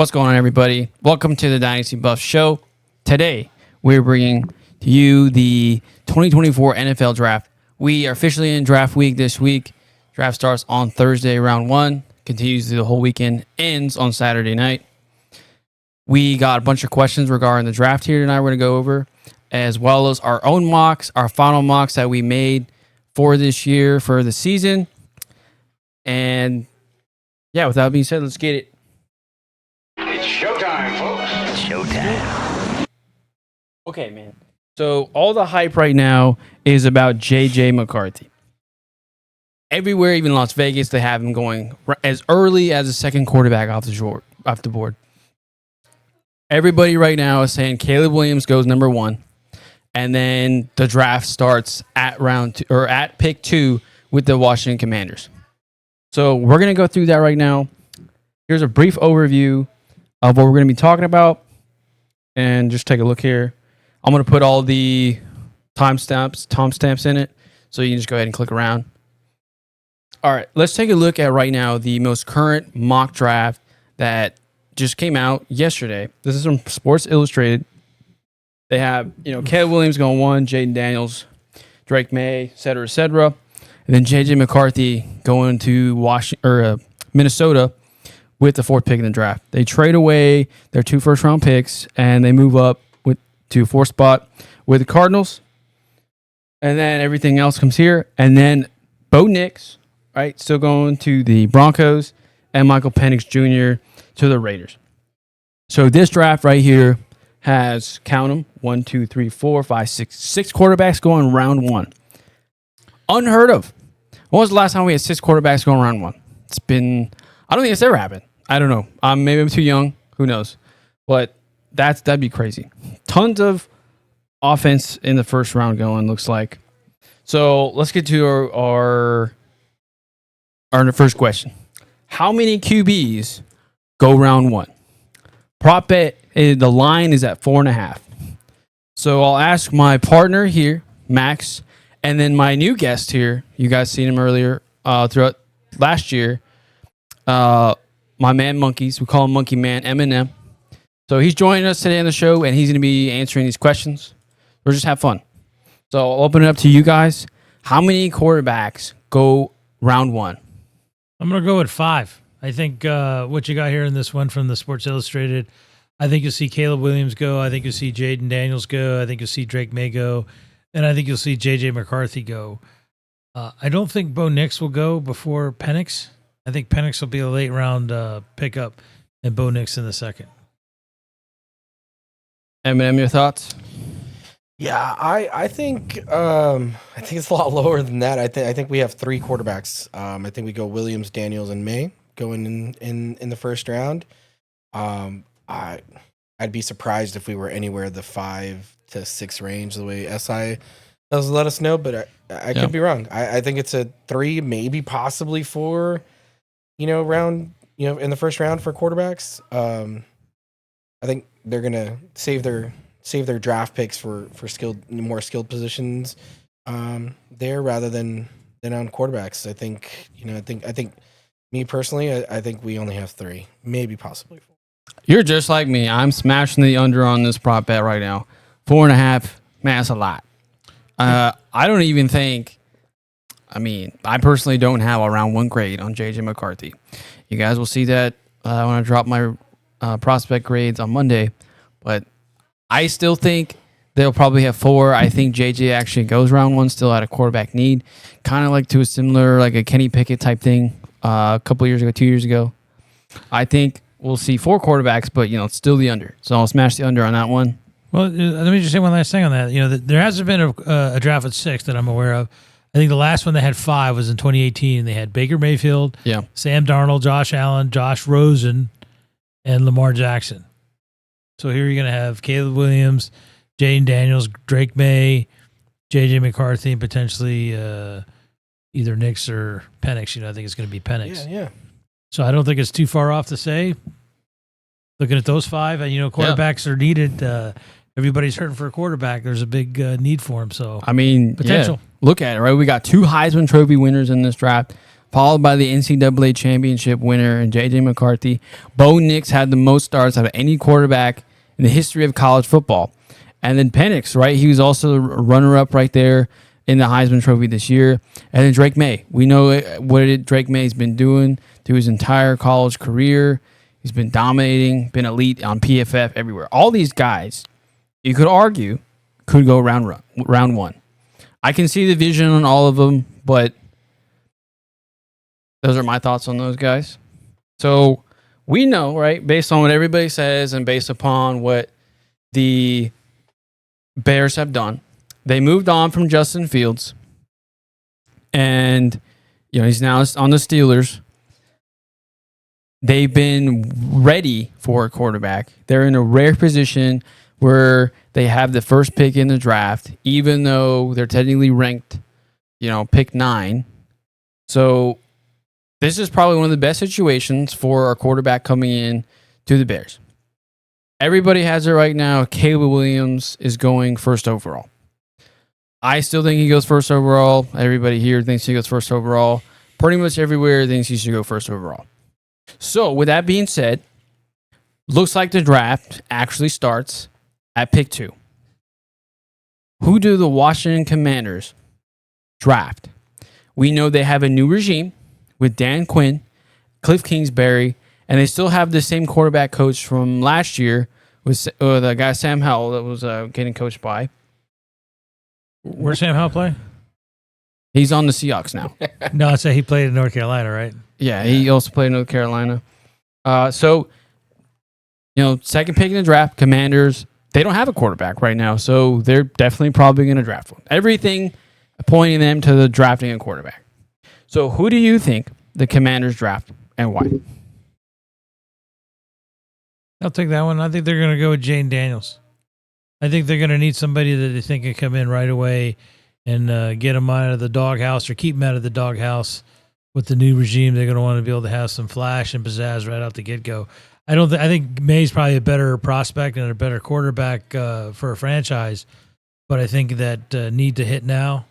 What's going on, everybody? Welcome to the Dynasty Buff Show. Today, we're bringing to you the 2024 NFL Draft. We are officially in draft week this week. Draft starts on Thursday, round 1, continues through the whole weekend, ends on Saturday night. We got a bunch of questions regarding the draft here tonight we're going to go over, as well as our own mocks, our final mocks that we made for this year, for the season. And yeah, with that being said, let's get it. It's showtime, folks. It's showtime. Okay, man. So all the hype right now is about J.J. McCarthy. Everywhere, even Las Vegas, they have him going as early as the second quarterback off the board. Everybody right now is saying Caleb Williams goes number 1, and then the draft starts at round 2 or at pick 2 with the Washington Commanders. So we're gonna go through that right now. Here's a brief overview of what we're gonna be talking about, and just take a look here. I'm going to put all the timestamps in it, so you can just go ahead and click around. All right, let's take a look at right now the most current mock draft that just came out yesterday. This is from Sports Illustrated. They have, Caleb Williams going 1, Jaden Daniels, Drake Maye, et cetera, and then J.J. McCarthy going to Minnesota with the 4th pick in the draft. They trade away their 2 first-round picks, and they move up to 4th spot with the Cardinals. And then everything else comes here. And then Bo Nix, right, still going to the Broncos, and Michael Penix Jr. to the Raiders. So this draft right here has, count them, 1, 2, 3, 4, 5, 6 quarterbacks going round 1. Unheard of. When was the last time we had 6 quarterbacks going round 1? It's been, I don't think it's ever happened. I don't know. Maybe I'm too young. Who knows? But that'd be crazy. Tons of offense in the first round going, looks like. So let's get to our first question. How many QBs go round 1? Prop bet, the line is at 4.5. So I'll ask my partner here, Max, and then my new guest here. You guys seen him earlier throughout last year. My man Monkeys, we call him Monkey Man, Eminem. So he's joining us today on the show, and he's going to be answering these questions. We'll just have fun. So I'll open it up to you guys. How many quarterbacks go round 1? I'm going to go with 5. I think what you got here in this one from the Sports Illustrated, I think you'll see Caleb Williams go. I think you'll see Jaden Daniels go. I think you'll see Drake Maye go. And I think you'll see J.J. McCarthy go. I don't think Bo Nix will go before Penix. I think Penix will be a late round pickup, and Bo Nix in the second. Eminem, your thoughts? Yeah, I think it's a lot lower than that. I think we have 3 quarterbacks. I think we go Williams, Daniels, and Maye going in the first round. I'd be surprised if we were anywhere the 5 to 6 range the way SI does let us know, but I could be wrong. I think it's a 3, maybe possibly 4, round, in the first round for quarterbacks. I think they're gonna save their draft picks for more skilled positions there rather than on quarterbacks. I think me personally, I think we only have 3, maybe possibly 4. You're just like me. I'm smashing the under on this prop bet right now. 4.5, man, that's a lot. I don't even think. I personally don't have a round 1 grade on J.J. McCarthy. You guys will see that when I drop my prospect grades on Monday, but I still think they'll probably have 4. I think JJ actually goes round 1, still at a quarterback need, kind of like to a similar, like a Kenny Pickett type thing a couple years ago, 2 years ago. I think we'll see 4 quarterbacks, but it's still the under. So I'll smash the under on that one. Well, let me just say one last thing on that. There hasn't been a draft at 6 that I'm aware of. I think the last one they had 5 was in 2018. They had Baker Mayfield, Sam Darnold, Josh Allen, Josh Rosen, and Lamar Jackson. So here you're going to have Caleb Williams, Jaden Daniels, Drake Maye, J.J. McCarthy, and potentially either Nix or Penix. I think it's going to be Penix. Yeah. So I don't think it's too far off to say. Looking at those 5, quarterbacks are needed. Everybody's hurting for a quarterback. There's a big need for him. So potential. Look at it, right? We got 2 Heisman Trophy winners in this draft. followed by the NCAA championship winner and J.J. McCarthy. Bo Nix had the most starts out of any quarterback in the history of college football. And then Penix, right? He was also a runner-up right there in the Heisman Trophy this year. And then Drake Maye. We know what Drake Maye's been doing through his entire college career. He's been dominating, been elite on PFF everywhere. All these guys, you could argue, could go round one. I can see the vision on all of them, but those are my thoughts on those guys. So we know, right, based on what everybody says and based upon what the Bears have done, they moved on from Justin Fields, and he's now on the Steelers. They've been ready for a quarterback. They're in a rare position where they have the first pick in the draft, even though they're technically ranked, pick 9. So this is probably one of the best situations for our quarterback coming in to the Bears. Everybody has it right now. Caleb Williams is going first overall. I still think he goes first overall. Everybody here thinks he goes first overall. Pretty much everywhere thinks he should go first overall. So, with that being said, looks like the draft actually starts at pick 2. Who do the Washington Commanders draft? We know they have a new regime with Dan Quinn, Cliff Kingsbury, and they still have the same quarterback coach from last year with the guy Sam Howell that was getting coached by. Where's Sam Howell play? He's on the Seahawks now. No, I say he played in North Carolina, right? Yeah, he also played in North Carolina. So, second pick in the draft, Commanders, they don't have a quarterback right now, so they're definitely probably going to draft one. Everything pointing them to the drafting a quarterback. So who do you think the Commanders draft and why? I'll take that one. I think they're going to go with Jane Daniels. I think they're going to need somebody that they think can come in right away and get them out of the doghouse or keep them out of the doghouse. With the new regime, they're going to want to be able to have some flash and pizzazz right out the get-go. I think Maye's probably a better prospect and a better quarterback for a franchise, but I think that need to hit now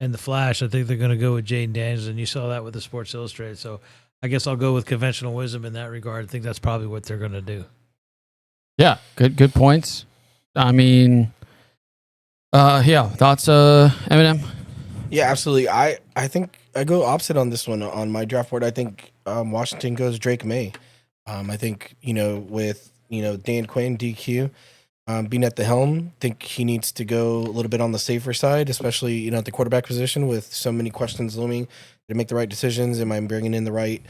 and the flash, I think they're going to go with Jaden Daniels, and you saw that with the Sports Illustrated. So I guess I'll go with conventional wisdom in that regard. I think that's probably what they're going to do. Yeah, good points. I mean, thoughts, Eminem? Yeah, absolutely. I think I go opposite on this one on my draft board. I think Washington goes Drake Maye. I think, with, Dan Quinn, DQ, being at the helm, I think he needs to go a little bit on the safer side, especially, at the quarterback position with so many questions looming to make the right decisions. Am I bringing in the right,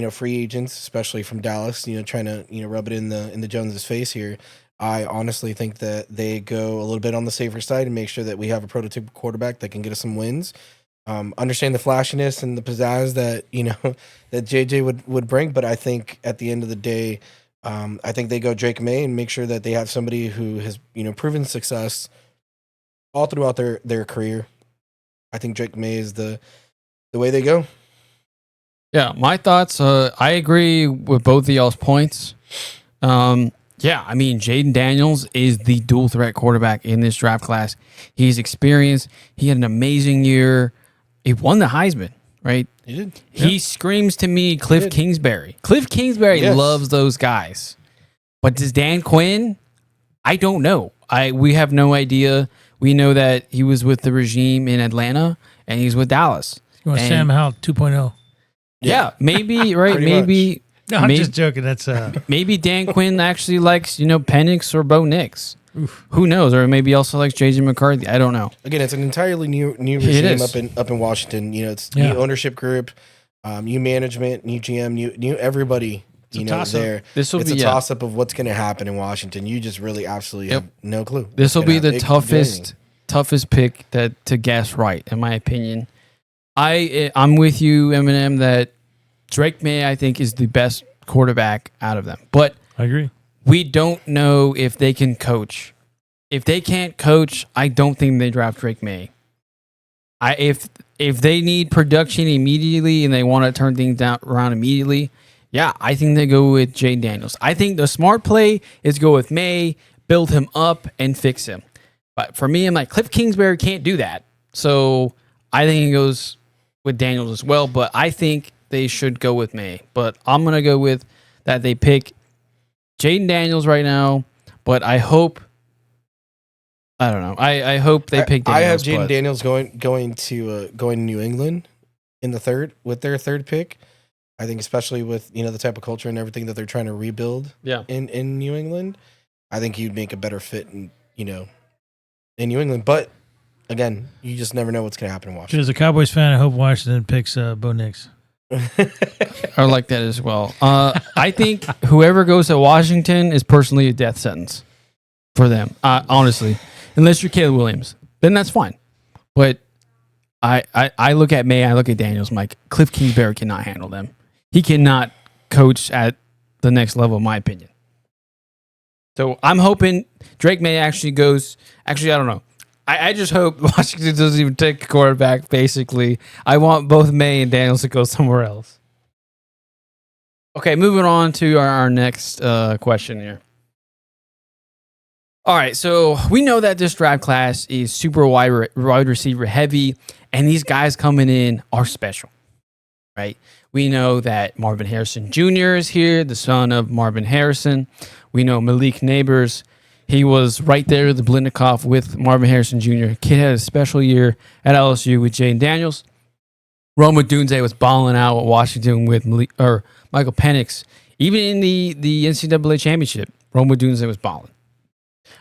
free agents, especially from Dallas, trying to, rub it in the Joneses' face here. I honestly think that they go a little bit on the safer side and make sure that we have a prototypical quarterback that can get us some wins. Understand the flashiness and the pizzazz that that JJ would bring, but I think at the end of the day, I think they go Drake Maye and make sure that they have somebody who has proven success all throughout their career. I think Drake Maye is the way they go. Yeah, my thoughts. I agree with both of y'all's points. Yeah, I mean, Jaden Daniels is the dual threat quarterback in this draft class. He's experienced. He had an amazing year. He won the Heisman, right? He did. He screams to me Cliff Kingsbury. Cliff Kingsbury loves those guys. But does Dan Quinn? I don't know. We have no idea. We know that he was with the regime in Atlanta and he's with Dallas. You want Sam Howell 2.0? Yeah, maybe, right? Maybe. No, I'm just joking. That's maybe Dan Quinn actually likes, Penix or Bo Nix. Oof. Who knows? Or maybe also likes J.J. McCarthy. I don't know. Again, it's an entirely new regime up in Washington. It's new ownership group, new management, new GM, new everybody. There. It's a toss up of what's going to happen in Washington. You just really absolutely have no clue. This will be the toughest pick to guess right, in my opinion. I'm with you, Eminem, that Drake Maye, I think, is the best quarterback out of them. But I agree. We don't know if they can coach. If they can't coach, I don't think they draft Drake Maye. If they need production immediately and they want to turn things around immediately, yeah, I think they go with Jaden Daniels. I think the smart play is go with Maye, build him up, and fix him. But for me, I'm like, Cliff Kingsbury can't do that. So I think he goes with Daniels as well, but I think they should go with Maye. But I'm gonna go with that they pick Jaden Daniels right now. But I hope I don't know. I hope they pick Daniels. I have Jaden but- Daniels going to New England in the third with their third pick. I think especially with the type of culture and everything that they're trying to rebuild in New England, I think he'd make a better fit in New England. But again, you just never know what's going to happen in Washington. As a Cowboys fan, I hope Washington picks Bo Nix. I like that as well. I think whoever goes to Washington is personally a death sentence for them. Honestly, unless you're Caleb Williams, then that's fine. But I look at Maye, I look at Daniels. I'm like, Cliff Kingsbury cannot handle them. He cannot coach at the next level, in my opinion. So I'm hoping Drake Maye actually goes. Actually, I don't know. I just hope Washington doesn't even take a quarterback, basically. I want both Maye and Daniels to go somewhere else. Okay, moving on to our next question here. All right, so we know that this draft class is super wide receiver heavy, and these guys coming in are special, right? We know that Marvin Harrison Jr. is here, the son of Marvin Harrison. We know Malik Neighbors. He was right there, the Blindikoff with Marvin Harrison Jr. Kid had a special year at LSU with Jaden Daniels. Roma Dunze was balling out at Washington with Michael Penix. Even in the NCAA championship, Roma Dunze was balling.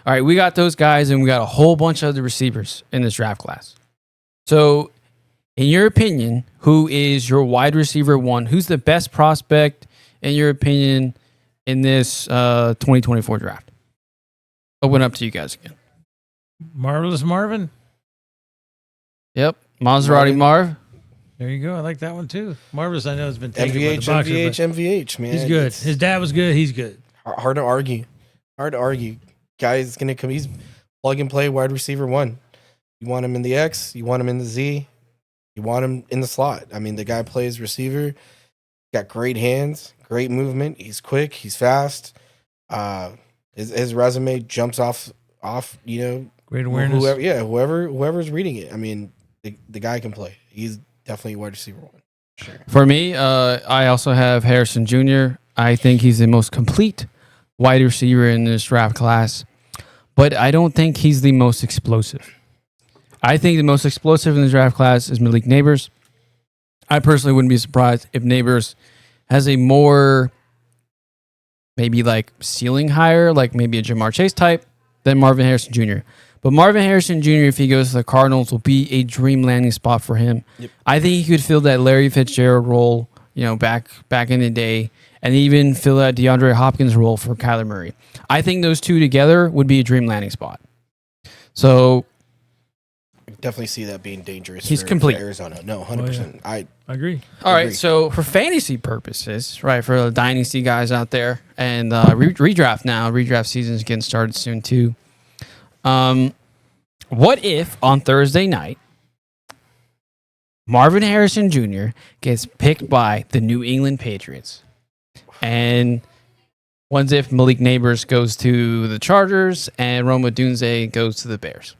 All right, we got those guys, and we got a whole bunch of other receivers in this draft class. So, in your opinion, who is your wide receiver one? Who's the best prospect, in your opinion, in this 2024 draft? Open up to you guys again. Marvelous Marvin. Yep, Maserati Marv. There you go. I like that one too. Marvelous, I know, has been taken by the boxer, MVH, man. He's good. It's His dad was good. He's good. hard to argue. Guy's gonna come. He's plug and play wide receiver one. You want him in the X. You want him in the Z. You want him in the slot. I mean, the guy plays receiver. Got great hands, great movement. He's quick. He's fast. His resume jumps off. Great awareness. Whoever's reading it. I mean, the guy can play. He's definitely wide receiver one. Sure. For me, I also have Harrison Jr. I think he's the most complete wide receiver in this draft class, but I don't think he's the most explosive. I think the most explosive in the draft class is Malik Neighbors. I personally wouldn't be surprised if Neighbors has a more maybe like ceiling higher, like maybe a Jamar Chase type than Marvin Harrison Jr. But Marvin Harrison Jr., if he goes to the Cardinals, will be a dream landing spot for him. Yep. I think he could fill that Larry Fitzgerald role, back in the day, and even fill that DeAndre Hopkins role for Kyler Murray. I think those two together would be a dream landing spot. So I definitely see that being dangerous. He's complete. For Arizona. No, 100%. I agree. All right, so for fantasy purposes, right, for the dynasty guys out there, and redraft now, redraft season is getting started soon too. What if on Thursday night, Marvin Harrison Jr. gets picked by the New England Patriots, and what if Malik Neighbors goes to the Chargers and Roma Dunze goes to the Bears?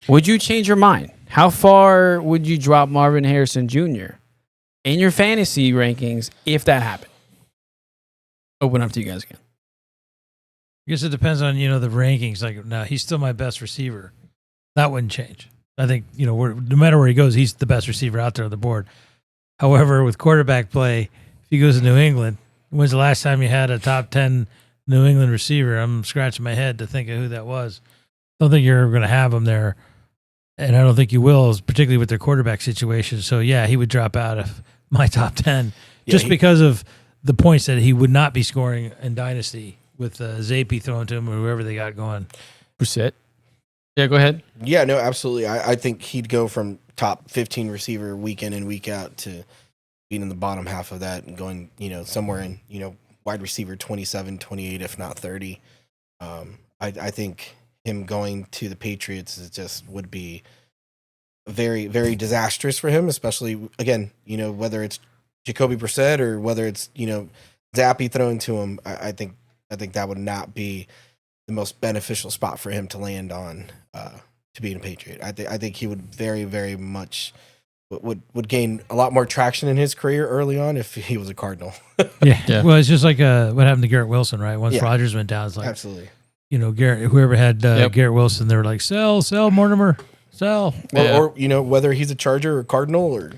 Would you change your mind? How far would you drop Marvin Harrison Jr. in your fantasy rankings if that happened? Open up to you guys again. I guess it depends on, the rankings. Like, now he's still my best receiver. That wouldn't change. I think, no matter where he goes, he's the best receiver out there on the board. However, with quarterback play, if he goes to New England, when's the last time you had a top 10 New England receiver? I'm scratching my head to think of who that was. Don't think you're going to have him there. And I don't think you will, particularly with their quarterback situation. So, yeah, he would drop out of my top 10 because of the points that he would not be scoring in Dynasty with Zappe throwing to him or whoever they got going. Brissett. Yeah, go ahead. Yeah, no, absolutely. I think he'd go from top 15 receiver week in and week out to being in the bottom half of that and going, somewhere in, wide receiver 27, 28, if not 30. I think him going to the Patriots would be very, very disastrous for him, especially, again, whether it's Jacoby Brissett or whether it's, Zappe throwing to him. I think that would not be the most beneficial spot for him to land on to being a Patriot. I think he would very, very much would gain a lot more traction in his career early on if he was a Cardinal. Yeah. Well, it's just like what happened to Garrett Wilson, right? Once Rodgers went down, it's like absolutely. Garrett, whoever had Garrett Wilson, they were like, sell Mortimer, sell. Or whether he's a Charger or Cardinal or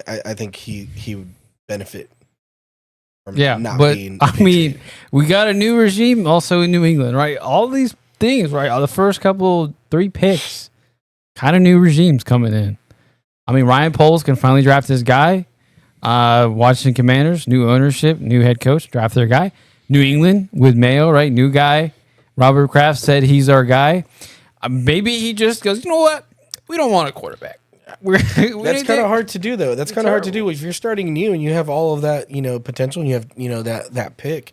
I think he would benefit from not being. I mean, we got a new regime also in New England, right? All these things, right? All the first 3 picks, kind of new regimes coming in. I mean, Ryan Poles can finally draft this guy. Washington Commanders, new ownership, new head coach, draft their guy. New England with Mayo, right? New guy. Robert Kraft said he's our guy. Maybe he just goes, you know what? We don't want a quarterback. That's kind of hard to do, though. That's kind of hard to do if you're starting new and you have all of that, potential, and you have, that pick.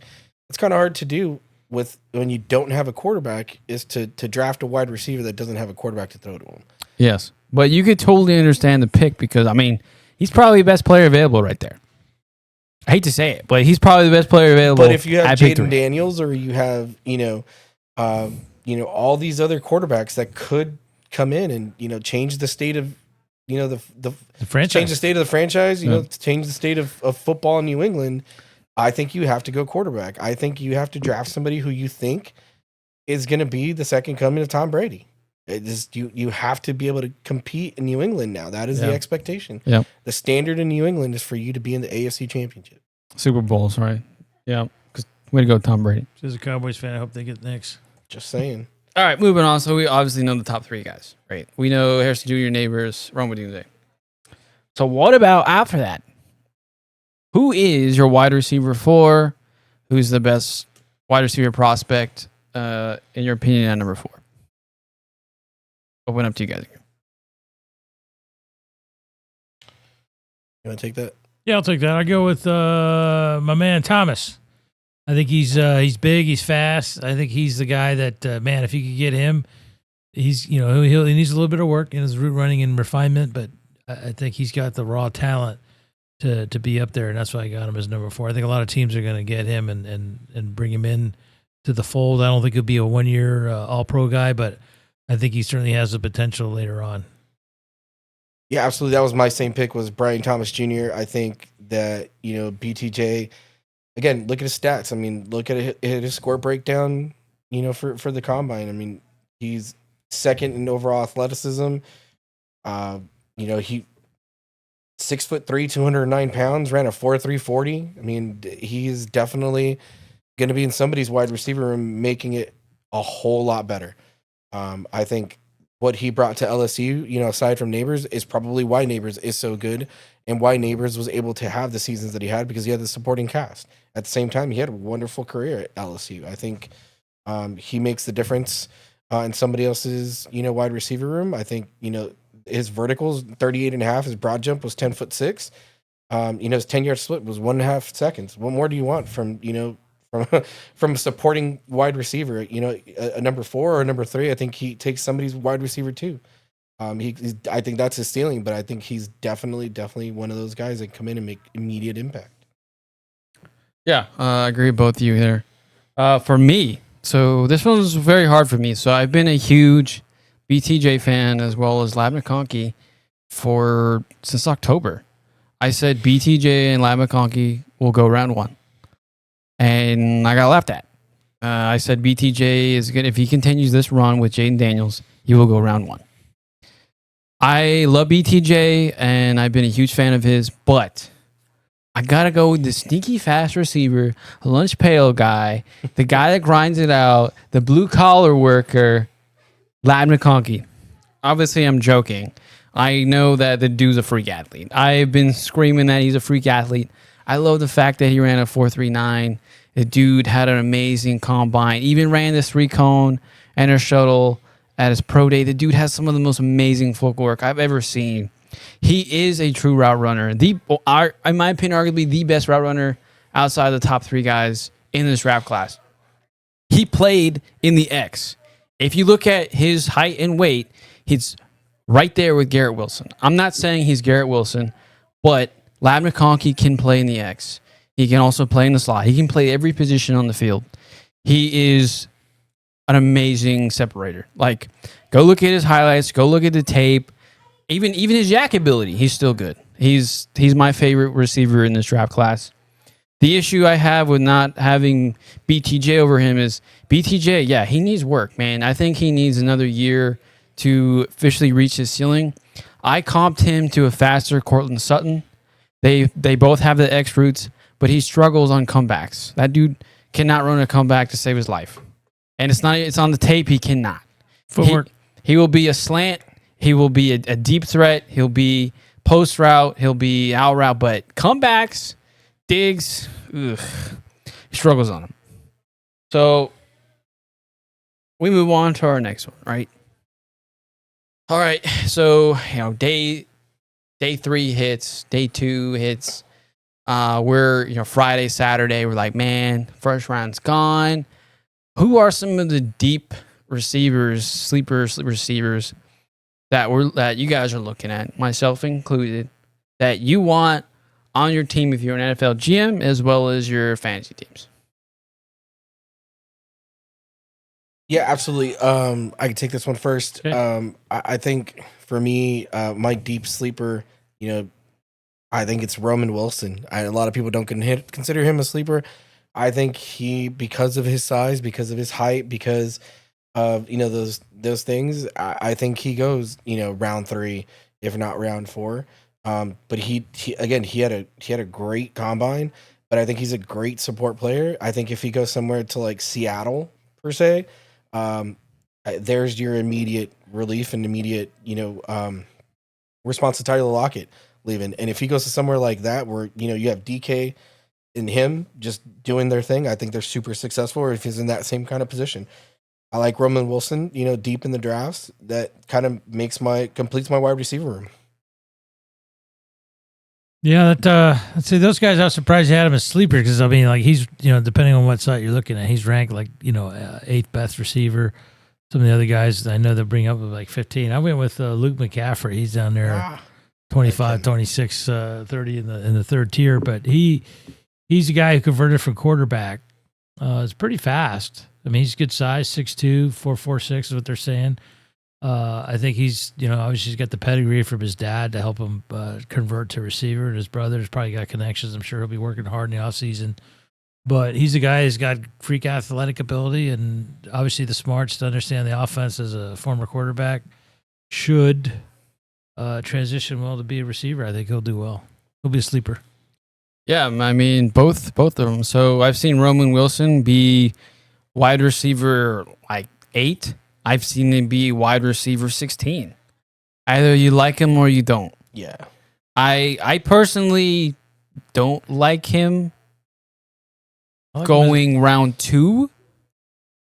It's kind of hard to do when you don't have a quarterback is to draft a wide receiver that doesn't have a quarterback to throw to him. Yes, but you could totally understand the pick because, I mean, he's probably the best player available right there. I hate to say it, but he's probably the best player available. But if you have Jaden Daniels or you have, all these other quarterbacks that could come in and, change the state of, the franchise, change the state of the franchise, change the state of football in New England, I think you have to go quarterback. I think you have to draft somebody who you think is going to be the second coming of Tom Brady. You have to be able to compete in New England now. That is the expectation. Yeah. The standard in New England is for you to be in the AFC Championship. Super Bowls, right? Yeah. Way to go, Tom Brady. As a Cowboys fan, I hope they get next. Just saying. All right, moving on. So we obviously know the top 3 guys, right? We know Harrison Jr., Neighbors, Rome Doomsday. So what about after that? Who is your wide receiver 4? Who's the best wide receiver prospect, in your opinion, at number 4? Open up to you guys again. You want to take that? Yeah, I'll take that. I'll go with my man Thomas. I think he's big, he's fast. I think he's the guy that man, if you could get him, he's he needs a little bit of work in his route running and refinement, but I think he's got the raw talent to be up there, and that's why I got him as number 4. I think a lot of teams are going to get him and bring him in to the fold. I don't think he'll be a 1-year All-Pro guy, but I think he certainly has the potential later on. Yeah, absolutely. That was my same pick, was Brian Thomas Jr. I think that, BTJ, again, look at his stats. I mean, look at his score breakdown, for the combine. I mean, he's second in overall athleticism. He 6'3", 209 pounds, ran a 4.3 40. I mean, he's definitely going to be in somebody's wide receiver room, making it a whole lot better. I think what he brought to LSU, aside from Neighbors, is probably why Neighbors is so good and why Neighbors was able to have the seasons that he had, because he had the supporting cast. At the same time, he had a wonderful career at LSU. I think he makes the difference in somebody else's, wide receiver room. I think, his verticals 38.5, his broad jump was 10'6". His 10-yard split was 1.5 seconds. What more do you want from from a supporting wide receiver? A number 4 or a number 3. I think he takes somebody's wide receiver too. I think that's his ceiling, but I think he's definitely one of those guys that come in and make immediate impact. Yeah, I agree with both of you there. For me, so this one was very hard for me. So I've been a huge BTJ fan as well as Lab McConkey since October. I said BTJ and Lab McConkey will go round 1. And I got laughed at. I said BTJ is good. If he continues this run with Jaden Daniels, he will go round 1. I love BTJ, and I've been a huge fan of his, but I got to go with the sneaky fast receiver, lunch pail guy, the guy that grinds it out, the blue-collar worker, Lad McConkey. Obviously, I'm joking. I know that the dude's a freak athlete. I've been screaming that he's a freak athlete. I love the fact that he ran a 4.39. The dude had an amazing combine. Even ran this 3-cone and a shuttle at his pro day. The dude has some of the most amazing footwork I've ever seen. He is a true route runner. In my opinion, arguably the best route runner outside of the top 3 guys in this draft class. He played in the X. If you look at his height and weight, he's right there with Garrett Wilson. I'm not saying he's Garrett Wilson, but Lad McConkey can play in the X. He can also play in the slot. He can play every position on the field. He is an amazing separator. Like, go look at his highlights. Go look at the tape. Even his yak ability, he's still good. He's my favorite receiver in this draft class. The issue I have with not having BTJ over him is BTJ, yeah, he needs work, man. I think he needs another year to officially reach his ceiling. I comped him to a faster Cortland Sutton. They both have the X roots, but he struggles on comebacks. That dude cannot run a comeback to save his life. And it's on the tape, he cannot. Footwork. He will be a slant, he will be a deep threat, he'll be post route, he'll be out route, but comebacks, digs, ugh, he struggles on them. So we move on to our next one, right? All right, so day 3 hits, day 2 hits. We're Friday, Saturday. We're like, man, first round's gone. Who are some of the deep receivers, sleeper receivers that you guys are looking at, myself included, that you want on your team if you're an NFL GM as well as your fantasy teams? Yeah, absolutely. I can take this one first. Okay. I think for me, my deep sleeper, I think it's Roman Wilson. A lot of people don't consider him a sleeper. I think because of his size, because of his height, because of those things, I think he goes round 3, if not round 4. But he had a great combine, but I think he's a great support player. I think if he goes somewhere to like Seattle per se, there's your immediate relief and immediate response to Tyler Lockett leaving. And if he goes to somewhere like that where you have DK and him just doing their thing, I think they're super successful. Or if he's in that same kind of position, I like Roman Wilson. Deep in the drafts, that kind of completes my wide receiver room. Yeah, let's see, those guys, I was surprised you had him as sleeper because, I mean, like, he's, depending on what site you're looking at, he's ranked like, 8th best receiver. Some of the other guys I know they'll bring up with like 15. I went with Luke McCaffrey. He's down there 25, 26, 30 in the third tier, but he's a guy who converted from quarterback. It's pretty fast. I mean, he's good size, 6'2", 4.46 is what they're saying. I think he's, obviously he's got the pedigree from his dad to help him convert to receiver. And his brother's probably got connections. I'm sure he'll be working hard in the offseason. But he's a guy who's got freak athletic ability and obviously the smarts to understand the offense as a former quarterback. Should transition well to be a receiver, I think he'll do well. He'll be a sleeper. Yeah, I mean, both of them. So I've seen Roman Wilson be wide receiver like 8. I've seen him be wide receiver 16. Either you like him or you don't. Yeah. I personally don't like him going round 2,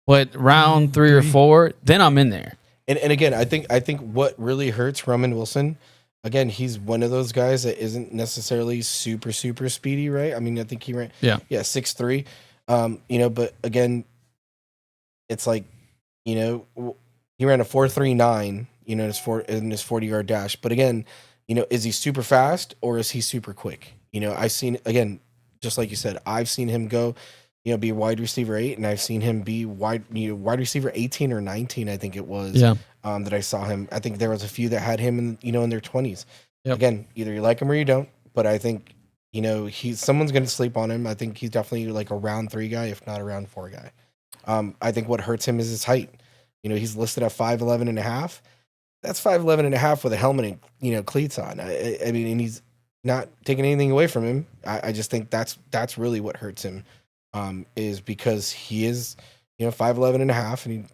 but round 3 or 4, then I'm in there. And again, I think what really hurts Roman Wilson, again, he's one of those guys that isn't necessarily super speedy, right? I mean, I think he ran 6'3", but again, it's like, he ran a 4.39, in his 40-yard dash. But again, is he super fast or is he super quick? I've seen, again, just like you said, I've seen him go, be wide receiver 8, and I've seen him be wide receiver 18 or 19, I think it was. Yeah. That I saw him. I think there was a few that had him in their 20s. Yep. Again, either you like him or you don't. But I think someone's going to sleep on him. I think he's definitely like a round 3 guy, if not a round 4 guy. I think what hurts him is his height. He's listed at 5'11 and a half. That's 5'11 and a half with a helmet and cleats on. I mean, and he's not taking anything away from him. I just think that's really what hurts him, is because he is 5'11 and a half, and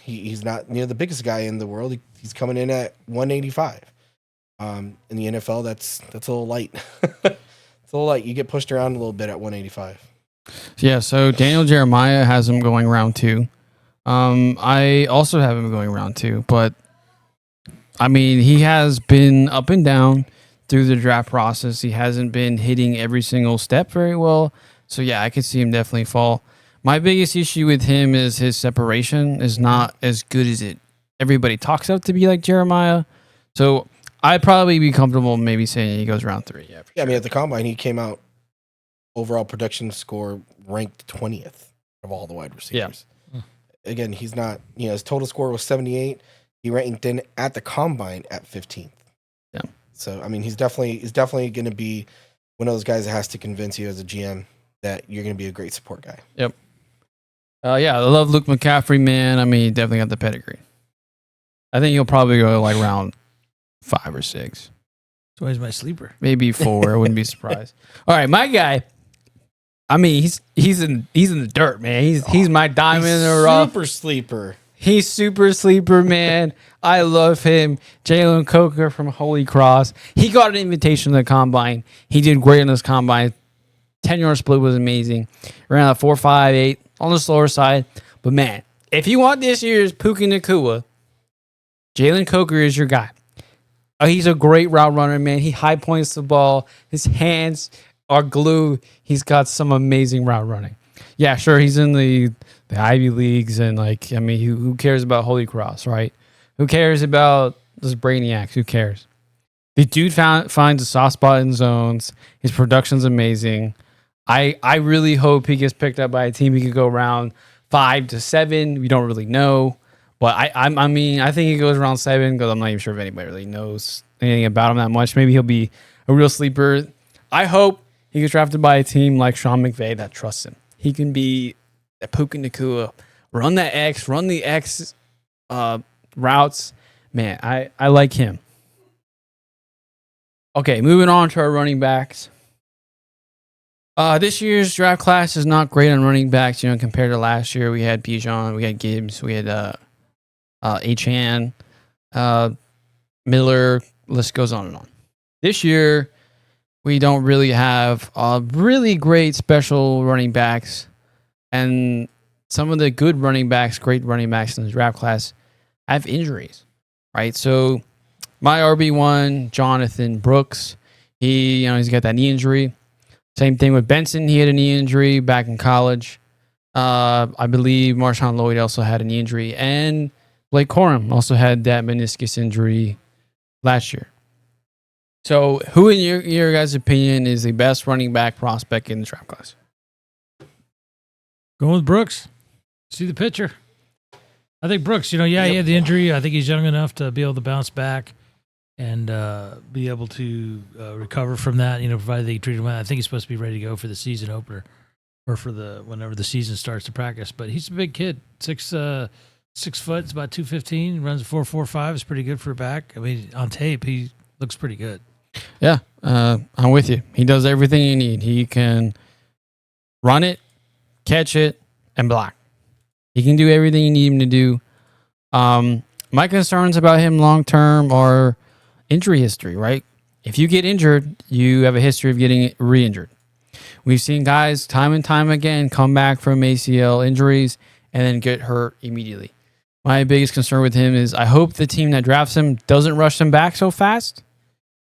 he's not the biggest guy in the world. He's coming in at 185. In the NFL, that's a little light. It's a little light. You get pushed around a little bit at 185. Yeah, so Daniel Jeremiah has him going round 2. I also have him going round 2, but I mean, he has been up and down through the draft process. He hasn't been hitting every single step very well. So yeah, I could see him definitely fall. My biggest issue with him is his separation is not as good as everybody talks up to be like Jeremiah. So I'd probably be comfortable maybe saying he goes round 3. Yeah, I mean, at the combine, he came out overall production score ranked 20th of all the wide receivers. Yeah. Again, he's not, his total score was 78. He ranked in at the combine at 15th. Yeah. So I mean, he's definitely going to be one of those guys that has to convince you as a GM that you're going to be a great support guy. Yep. Yeah, I love Luke McCaffrey, man. I mean, he definitely got the pedigree. I think he'll probably go like round 5 or 6. So he's my sleeper. Maybe 4. I wouldn't be surprised. All right, my guy. I mean, he's in the dirt, man. He's my diamond in the rough. Super sleeper. He's super sleeper, man. I love him. Jalen Coker from Holy Cross. He got an invitation to the combine. He did great on this combine. 10-yard split was amazing. Ran a 4.58 on the slower side. But man, if you want this year's Puka Nacua, Jalen Coker is your guy. He's a great route runner, man. He high points the ball. His hands are glue. He's got some amazing route running. Yeah, sure, he's in the Ivy Leagues, and like, I mean, who cares about Holy Cross, right? Who cares about those brainiacs? Who cares? The dude finds a soft spot in zones. His production's amazing. I really hope he gets picked up by a team he could go around 5 to 7. We don't really know. But I mean, I think he goes around 7 because I'm not even sure if anybody really knows anything about him that much. Maybe he'll be a real sleeper. I hope he gets drafted by a team like Sean McVay that trusts him. He can be a Puka Nacua, run the X routes. Man, I like him. Okay, moving on to our running backs. This year's draft class is not great on running backs, compared to last year. We had Bijan, we had Gibbs, we had Achan, Miller, list goes on and on. This year, we don't really have really great special running backs, and some of the good running backs, great running backs in the draft class, have injuries, right? So my RB1, Jonathan Brooks, he's got that knee injury. Same thing with Benson. He had a knee injury back in college. I believe Marshawn Lloyd also had a knee injury, and Blake Corum also had that meniscus injury last year. So, who, in your guys' opinion, is the best running back prospect in the draft class? Going with Brooks. See the picture. I think Brooks, he had the injury. I think he's young enough to be able to bounce back and be able to recover from that, provided they treat him well. I think he's supposed to be ready to go for the season opener or for whenever the season starts to practice. But he's a big kid, 6 foot, it's about 215, runs a 4.45. It's pretty good for a back. I mean, on tape, he looks pretty good. Yeah, I'm with you. He does everything you need. He can run it, catch it, and block. He can do everything you need him to do. My concerns about him long term are injury history, right? If you get injured, you have a history of getting re-injured. We've seen guys time and time again come back from ACL injuries and then get hurt immediately. My biggest concern with him is I hope the team that drafts him doesn't rush him back so fast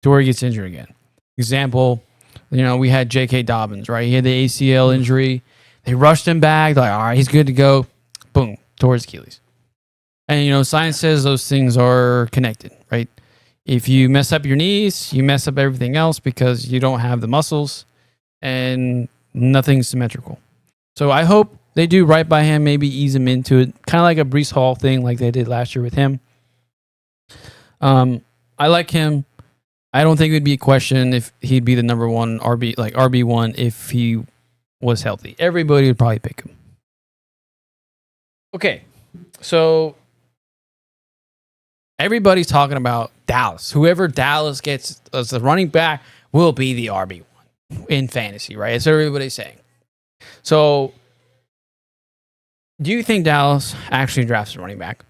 to where he gets injured again. Example, we had J.K. Dobbins, right? He had the ACL injury. They rushed him back. They're like, all right, he's good to go. Boom, towards Achilles. And, science says those things are connected, right? If you mess up your knees, you mess up everything else because you don't have the muscles and nothing's symmetrical. So I hope they do right by him, maybe ease him into it, kind of like a Breece Hall thing like they did last year with him. I like him. I don't think it would be a question if he'd be the number one RB1 if he was healthy. Everybody would probably pick him. Okay, so everybody's talking about Dallas. Whoever Dallas gets as the running back will be the RB1 in fantasy, right? That's what everybody's saying. So, do you think Dallas actually drafts a running back?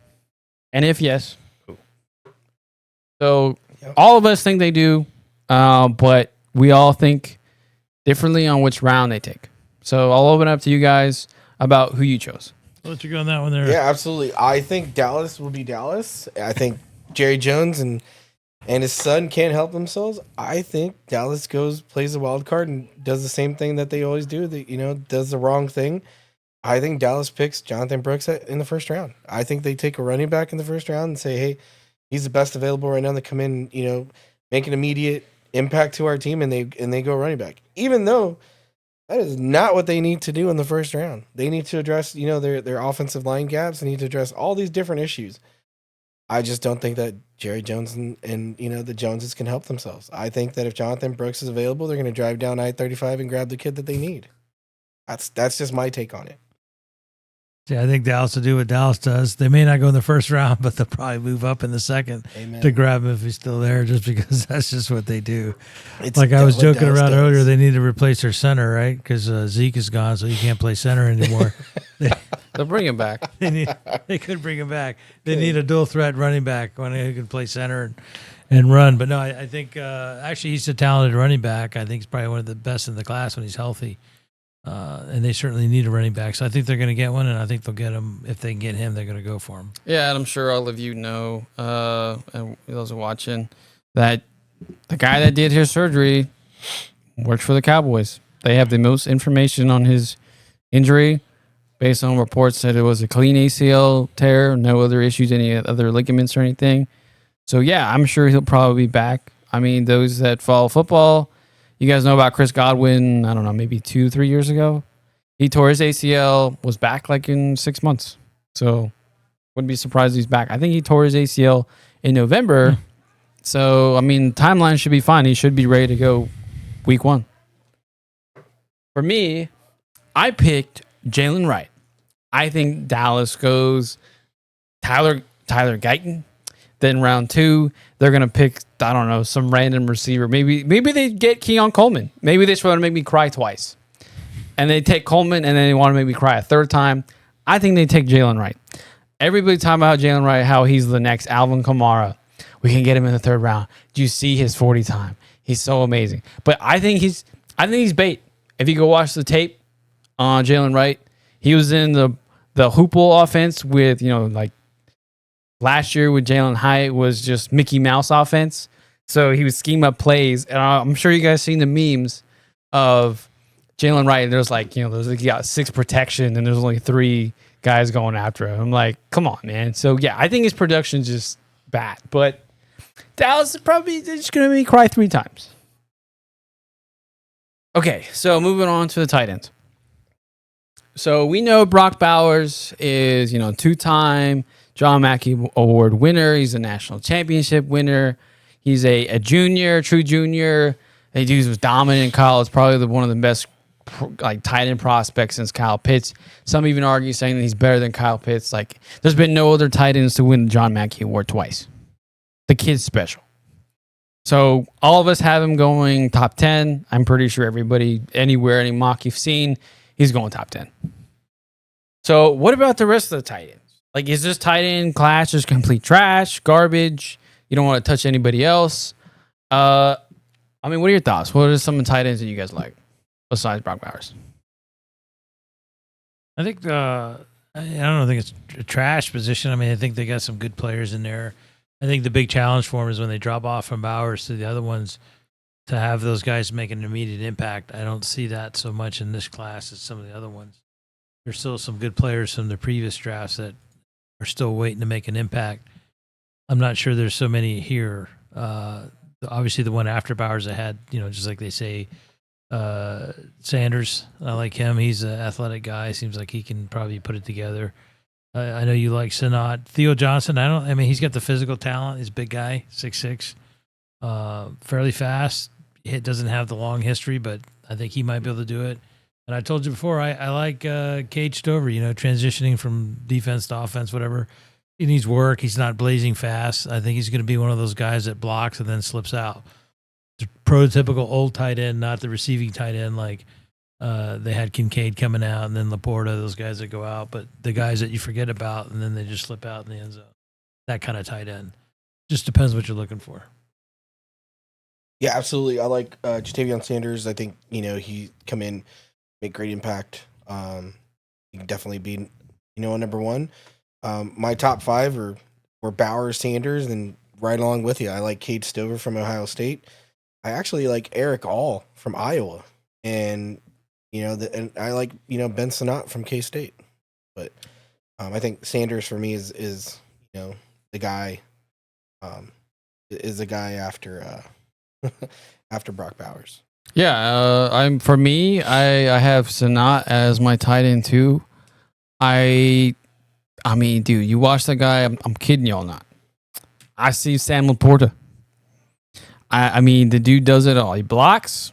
And if yes, who? So, all of us think they do, but we all think differently on which round they take. So, I'll open up to you guys about who you chose. I'll let you go on that one there. Yeah, absolutely. I think Dallas will be Dallas. I think Jerry Jones and his son can't help themselves. I think Dallas plays a wild card and does the same thing that they always do. That does the wrong thing. I think Dallas picks Jonathan Brooks in the first round. I think they take a running back in the first round and say, hey, he's the best available right now to come in, make an immediate impact to our team, and they go running back. Even though that is not what they need to do in the first round. They need to address, their offensive line gaps. They need to address all these different issues. I just don't think that Jerry Jones and the Joneses can help themselves. I think that if Jonathan Brooks is available, they're going to drive down I-35 and grab the kid that they need. That's just my take on it. Yeah, I think Dallas will do what Dallas does. They may not go in the first round, but they'll probably move up in the second to grab him if he's still there, just because that's just what they do. It's like I was joking around earlier, they need to replace their center, right? Because Zeke is gone, so he can't play center anymore. They'll bring him back. They could bring him back. They need a dual threat running back, one who can play center and run. But no, I think actually he's a talented running back. I think he's probably one of the best in the class when he's healthy. And they certainly need a running back. So I think they're going to get one, and I think they'll get him. If they can get him, they're going to go for him. Yeah, and I'm sure all of you know, and those are watching, that the guy that did his surgery works for the Cowboys. They have the most information on his injury based on reports that it was a clean ACL tear, no other issues, any other ligaments or anything. So, yeah, I'm sure he'll probably be back. I mean, those that follow football, you guys know about Chris Godwin, I don't know, maybe 2-3 years ago. He tore his ACL, was back like in 6 months. So wouldn't be surprised he's back. I think he tore his ACL in November. So, I mean, timeline should be fine. He should be ready to go week 1. For me, I picked Jalen Wright. I think Dallas goes Tyler Guyton. Then round 2, they're going to pick, I don't know, some random receiver. Maybe they get Keon Coleman. Maybe they just want to make me cry twice. And they take Coleman, and then they want to make me cry a third time. I think they take Jalen Wright. Everybody talking about Jalen Wright, how he's the next Alvin Kamara. We can get him in the 3rd round. Do you see his 40 time? He's so amazing. But I think he's bait. If you go watch the tape on Jalen Wright, he was in the Hoople offense with, like, last year with Jalen Hyatt was just Mickey Mouse offense. So he would scheme up plays. And I'm sure you guys seen the memes of Jalen Wright. There's he got 6 protection and there's only 3 guys going after him. I'm like, come on, man. So, yeah, I think his production's just bad. But Dallas is probably just going to make me cry 3 times. Okay, so moving on to the tight ends. So we know Brock Bowers is, 2-time John Mackey Award winner. He's a national championship winner. He's a junior, true junior. He was dominant in college, probably one of the best tight end prospects since Kyle Pitts. Some even argue saying that he's better than Kyle Pitts. Like, there's been no other tight ends to win the John Mackey Award twice. The kid's special. So all of us have him going top 10. I'm pretty sure everybody, anywhere, any mock you've seen, he's going top 10. So what about the rest of the tight ends? Like, is this tight end class just complete trash, garbage? You don't want to touch anybody else? What are your thoughts? What are some of the tight ends that you guys like besides Brock Bowers? I think I don't think it's a trash position. I mean, I think they got some good players in there. I think the big challenge for them is when they drop off from Bowers to the other ones to have those guys make an immediate impact. I don't see that so much in this class as some of the other ones. There's still some good players from the previous drafts that are still waiting to make an impact. I'm not sure there's so many here. Obviously, the one after Bowers I had, just like they say, Sanders. I like him. He's an athletic guy. Seems like he can probably put it together. I know you like Sinat. Theo Johnson, he's got the physical talent. He's a big guy, 6'6", fairly fast. He doesn't have the long history, but I think he might be able to do it. And I told you before, I like Cade Stover, transitioning from defense to offense, whatever. He needs work. He's not blazing fast. I think he's going to be one of those guys that blocks and then slips out. The prototypical old tight end, not the receiving tight end like they had Kincaid coming out and then Laporta, those guys that go out, but the guys that you forget about and then they just slip out in the end zone. That kind of tight end. Just depends what you're looking for. Yeah, absolutely. I like Jatavion Sanders. I think, he come in, make great impact. He can definitely be, a number 1. My top 5 were Bowers, Sanders, and right along with you. I like Cade Stover from Ohio State. I actually like Eric All from Iowa. And, and I like, Ben Sinnott from K-State. But I think Sanders for me is the guy, is the guy after after Brock Bowers. Yeah, I have Sinnott as my tight end too. I mean, dude, you watch that guy. I'm kidding y'all not. I see Sam Laporta. I mean, the dude does it all. He blocks,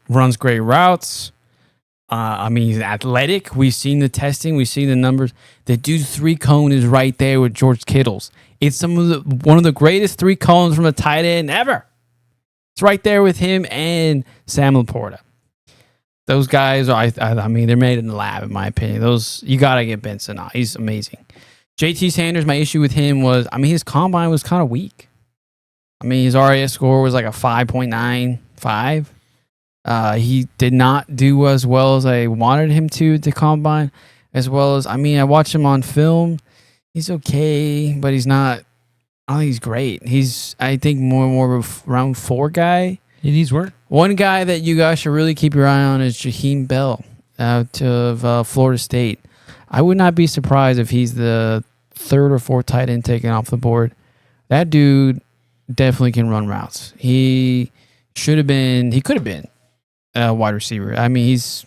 runs great routes. I mean, he's athletic. We've seen the testing. We've seen the numbers. The dude's 3-cone is right there with George Kittle's. It's one of the greatest 3 cones from a tight end ever. It's right there with him and Sam Laporta. Those guys, I mean, they're made in the lab, in my opinion. You got to get Benson out. He's amazing. JT Sanders, my issue with him was, I mean, his combine was kind of weak. I mean, his RAS score was like a 5.95. He did not do as well as I wanted him to at the combine, as well as, I mean, I watched him on film. He's okay, but he's not, I don't think he's great. He's, I think, more of a round 4 guy. He needs work. One guy that you guys should really keep your eye on is Jaheim Bell out of Florida State. I would not be surprised if he's the 3rd or 4th tight end taken off the board. That dude definitely can run routes. He could have been a wide receiver. I mean, he's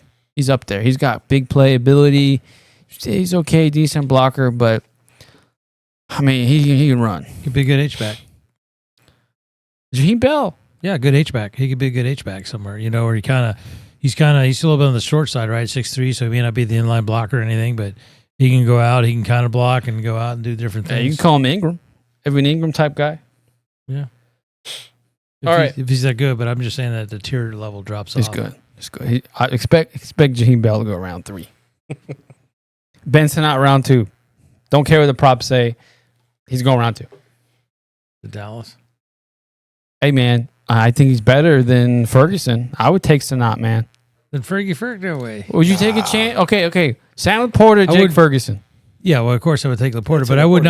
up there. He's got big play ability. He's okay, decent blocker, but I mean, he can run. He could be a good H-back. Jaheim Bell. Yeah, good H-back. He could be a good H-back somewhere, you know, where he's still a little bit on the short side, right? 6'3", so he may not be the inline blocker or anything, but he can go out, he can kind of block and go out and do different things. Yeah, you can call him Ingram. Evan Ingram type guy. Yeah. If he's that good, but I'm just saying that the tier level drops off. It's good. I expect Jaheim Bell to go round 3. Benson out round 2. Don't care what the props say. He's going round 2. The Dallas. Hey, man, I think he's better than Ferguson. I would take Sanat, man. Then Fergie, no way. Would you take a chance? Okay. Sam Laporta, Jake Ferguson. Yeah, well, of course I would take Laporta, but I would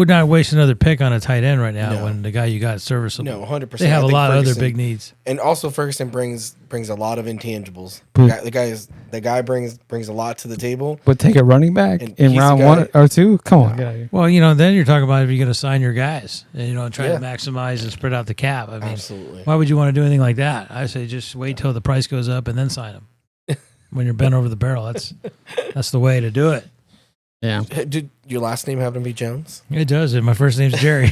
not waste another pick on a tight end right now when the guy you got is serviceable. No, 100%. They have a lot of other big needs. And also Ferguson brings a lot of intangibles. The guy brings a lot to the table. But take a running back in round 1 or 2? Come on, get out of here. Well, then you're talking about if you're going to sign your guys and, try to maximize and spread out the cap. I mean, absolutely. Why would you want to do anything like that? I say just wait till the price goes up and then sign them. When you're bent over the barrel, that's the way to do it. Yeah. Did your last name happen to be Jones? It does. And my first name's Jerry.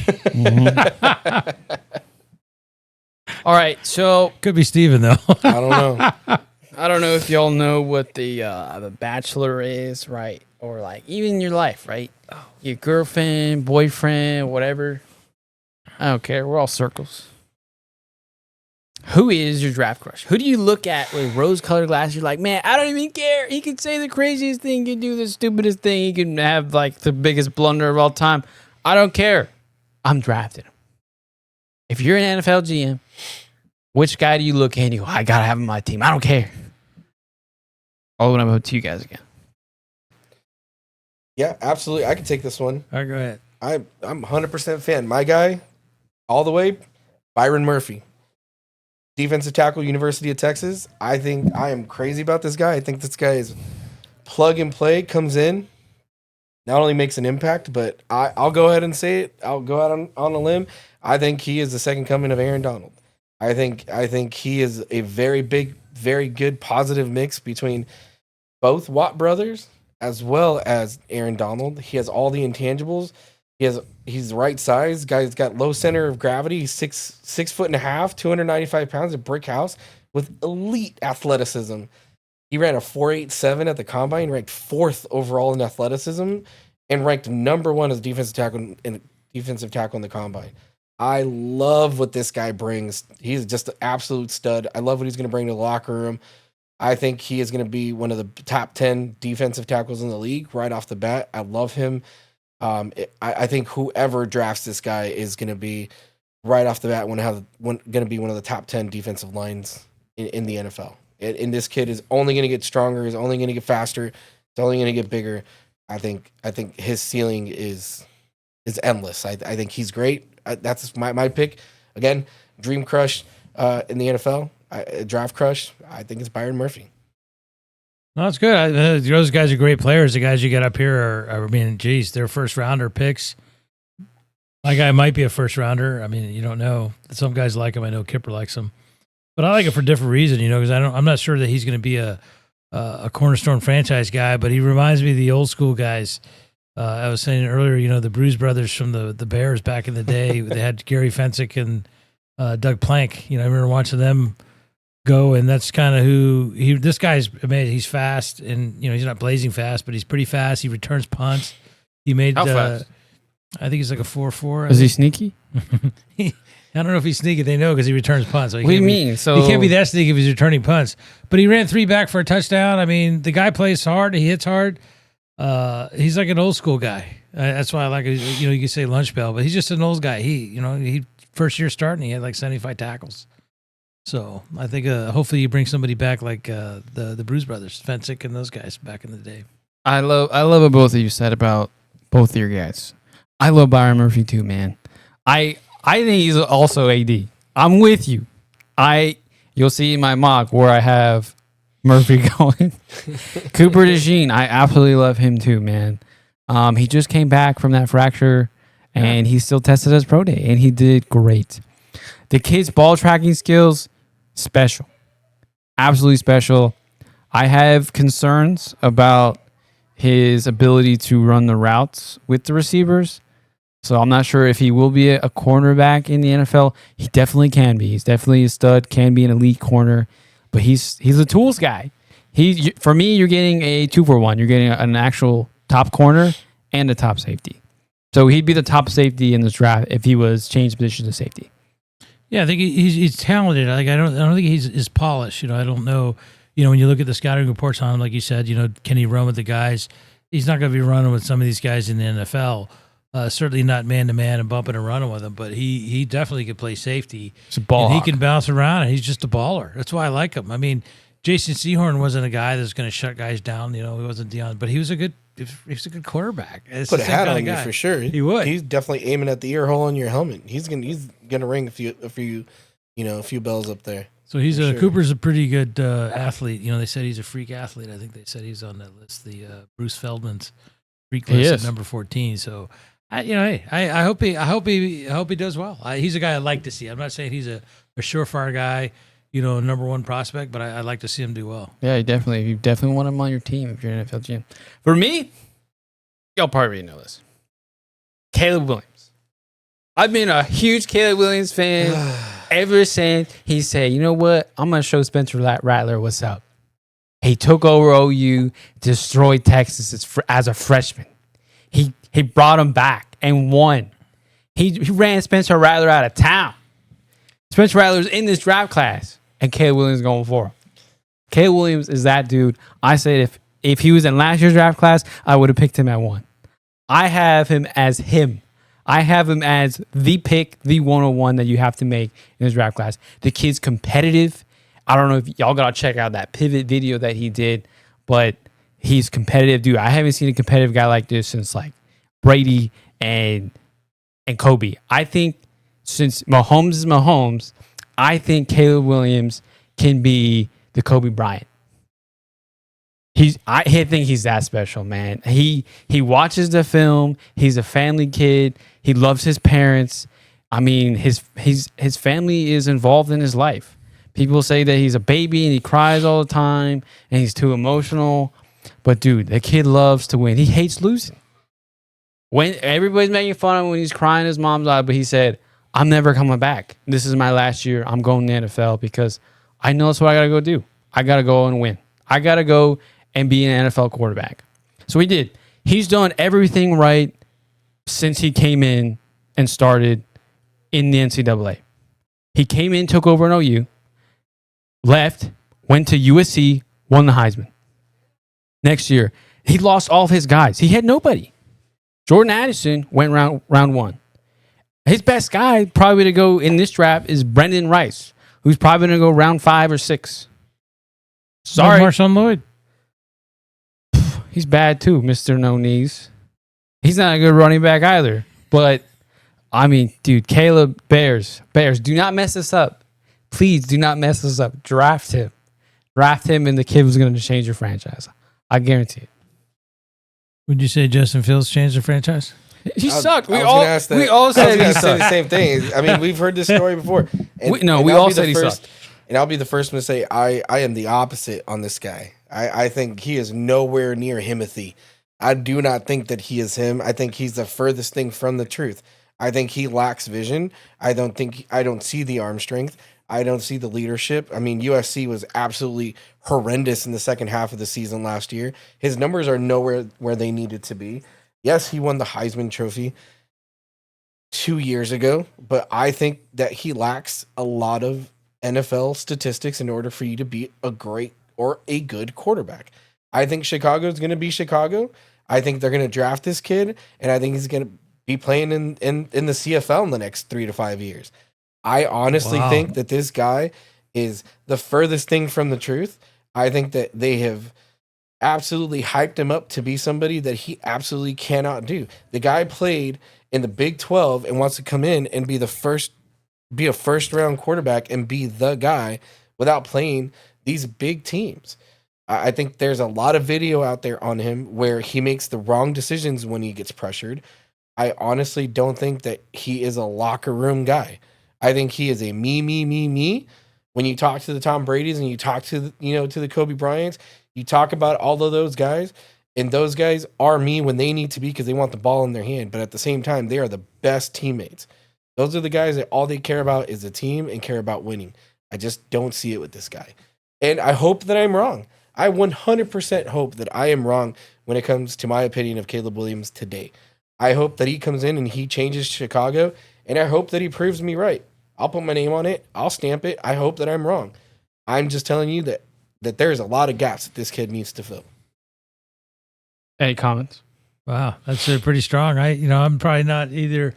All right, so could be Steven, though. I don't know. I don't know if y'all know what the Bachelor is, right? Or like even your life, right? Your girlfriend, boyfriend, whatever. I don't care. We're all circles. Who is your draft crush? Who do you look at with rose-colored glasses? You're like, man, I don't even care. He can say the craziest thing. He can do the stupidest thing. He can have like the biggest blunder of all time. I don't care. I'm drafting him. If you're an NFL GM, which guy do you look at and you go, I got to have him on my team. I don't care. I'll open up to you guys again. Yeah, absolutely. I can take this one. All right, go ahead. I'm 100% fan. My guy, all the way, Byron Murphy. Defensive tackle, University of Texas. I am crazy about this guy. I think this guy is plug and play, comes in, not only makes an impact, but I'll go ahead and say it. I'll go out on a limb. I think he is the second coming of Aaron Donald. I think he is a very big, very good positive mix between both Watt brothers as well as Aaron Donald. He has all the intangibles. He's the right size. Guy's got low center of gravity. He's 6'1.5", 295 pounds, a brick house with elite athleticism. He ran a 4.87 at the combine, ranked 4th overall in athleticism, and ranked number 1 as defensive tackle in the combine. I love what this guy brings. He's just an absolute stud. I love what he's going to bring to the locker room. I think he is going to be one of the top 10 defensive tackles in the league right off the bat. I love him. I think whoever drafts this guy is going to be right off the bat going to be one of the top 10 defensive lines in the NFL. And this kid is only going to get stronger. He's only going to get faster. It's only going to get bigger. I think his ceiling is endless. I think he's great. That's my pick. Again, dream crush in the NFL, draft crush. I think it's Byron Murphy. No, that's good. Those guys are great players. The guys you get up here are I mean, geez, they're first rounder picks. My guy might be a first rounder. I mean, you don't know. Some guys like him. I know Kipper likes him, but I like him for a different reason. Because I'm not sure that he's going to be a cornerstone franchise guy, but he reminds me of the old school guys. I was saying earlier, the Bruise Brothers from the Bears back in the day, they had Gary Fensick and Doug Plank. I remember watching them go, and that's kind of who this guy's amazing. He's fast, and he's not blazing fast, but he's pretty fast. He returns punts. He made How fast? I think he's like a 4.4. Is he sneaky? I don't know if he's sneaky. They know because he returns punts. So What do you mean? So he can't be that sneaky if he's returning punts. But he ran 3 back for a touchdown. I mean, the guy plays hard. He hits hard. He's like an old school guy. That's why I like it. You can say lunch bell, but he's just an old guy. He first year starting, he had like 75 tackles. So I think hopefully you bring somebody back like the Bruise Brothers, Fensick and those guys back in the day. I love what both of you said about both of your guys. I love Byron Murphy too, man. I think he's also AD. I'm with you. You'll see in my mock where I have Murphy going. Cooper DeJean, I absolutely love him too, man. He just came back from that fracture, and he still tested his pro day, and he did great. The kid's ball tracking skills, special. Absolutely special. I have concerns about his ability to run the routes with the receivers. So I'm not sure if he will be a cornerback in the NFL. He definitely can be. He's definitely a stud, can be an elite corner, but he's a tools guy. For me, you're getting a 2-for-1. You're getting an actual top corner and a top safety. So he'd be the top safety in this draft if he was changed position to safety. Yeah, I think he's talented. Like I don't think he's polished. I don't know. When you look at the scouting reports on him, like you said, can he run with the guys? He's not going to be running with some of these guys in the NFL. Certainly not man to man and bumping and running with them, but he definitely could play safety. He's a ball and he hawk. can bounce around, and he's just a baller. That's why I like him. I mean, Jason Sehorn wasn't a guy that's going to shut guys down. He wasn't Deion, but he was a good quarterback. It's Put the a same hat kind on of you guy. for sure. He would. He's definitely aiming at the ear hole in your helmet. He's gonna ring a few bells up there. So he's For sure. Cooper's a pretty good athlete. They said he's a freak athlete. I think they said he's on that list, the Bruce Feldman's freak He list is. at number 14. So, I hope he does well. He's a guy I'd like to see. I'm not saying he's a surefire guy, number one prospect, but I'd like to see him do well. Yeah, you definitely want him on your team if you're an NFL GM. For me, y'all probably already know this. Caleb Williams. I've been a huge Caleb Williams fan ever since he said, you know what? I'm going to show Spencer Rattler what's up. He took over OU, destroyed Texas as a freshman. He brought him back and won. He ran Spencer Rattler out of town. Spencer Rattler's in this draft class, and Caleb Williams going for him. Caleb Williams is that dude. I said if he was in last year's draft class, I would have picked him at 1. I have him as him. I have him as the pick, the 101 that you have to make in this draft class. The kid's competitive. I don't know if y'all got to check out that pivot video that he did, but he's competitive, dude. I haven't seen a competitive guy like this since like Brady and Kobe. I think since Mahomes is Mahomes, I think Caleb Williams can be the Kobe Bryant. I think he's that special, man. He watches the film. He's a family kid. He loves his parents. I mean, his family is involved in his life. People say that he's a baby and he cries all the time and he's too emotional. But dude, the kid loves to win. He hates losing. When everybody's making fun of him when he's crying his mom's out, but he said, "I'm never coming back. This is my last year. I'm going to the NFL because I know that's what I got to go do. I got to go and win. I got to go and be an NFL quarterback." So he did. He's done everything right since he came in and started in the NCAA. He came in, took over an OU, left, went to USC, won the Heisman. Next year, he lost all of his guys. He had nobody. Jordan Addison went round 1. His best guy probably to go in this draft is Brendan Rice, who's probably going to go round 5 or 6. Sorry. Marshawn Lloyd. He's bad too, Mr. No Knees. He's not a good running back either. But, I mean, dude, Caleb, Bears, do not mess this up. Please do not mess this up. Draft him. Draft him, and the kid was going to change your franchise. I guarantee it. Would you say Justin Fields changed the franchise? He sucked. We I was all gonna ask that. we all I was said gonna he say sucked. the same thing. I mean, we've heard this story before. And, We and all I'll be said the he first, sucked. And I'll be the first one to say I am the opposite on this guy. I think he is nowhere near Himothy. I do not think that he is him. I think he's the furthest thing from the truth. I think he lacks vision. I don't see the arm strength. I don't see the leadership. I mean, USC was absolutely horrendous in the second half of the season last year. His numbers are nowhere where they needed to be. Yes, he won the Heisman Trophy 2 years ago, but I think that he lacks a lot of NFL statistics in order for you to be a great or a good quarterback. I think Chicago is going to be Chicago. I think they're going to draft this kid, and I think he's going to be playing in the CFL in the next 3 to 5 years. I honestly think that this guy is the furthest thing from the truth. I think that they have absolutely hyped him up to be somebody that he absolutely cannot do. The guy played in the Big 12 and wants to come in and be a first round quarterback and be the guy without playing these big teams. I think there's a lot of video out there on him where he makes the wrong decisions when he gets pressured. I honestly don't think that he is a locker room guy. I think he is a me. When you talk to the Tom Brady's and you talk to the Kobe Bryant's, you talk about all of those guys, and those guys are me when they need to be because they want the ball in their hand. But at the same time, they are the best teammates. Those are the guys that all they care about is the team and care about winning. I just don't see it with this guy. And I hope that I'm wrong. I 100% hope that I am wrong when it comes to my opinion of Caleb Williams today. I hope that he comes in and he changes Chicago, and I hope that he proves me right. I'll put my name on it. I'll stamp it. I hope that I'm wrong. I'm just telling you that there's a lot of gaps that this kid needs to fill. Any comments? Wow, that's pretty strong. I'm probably not either.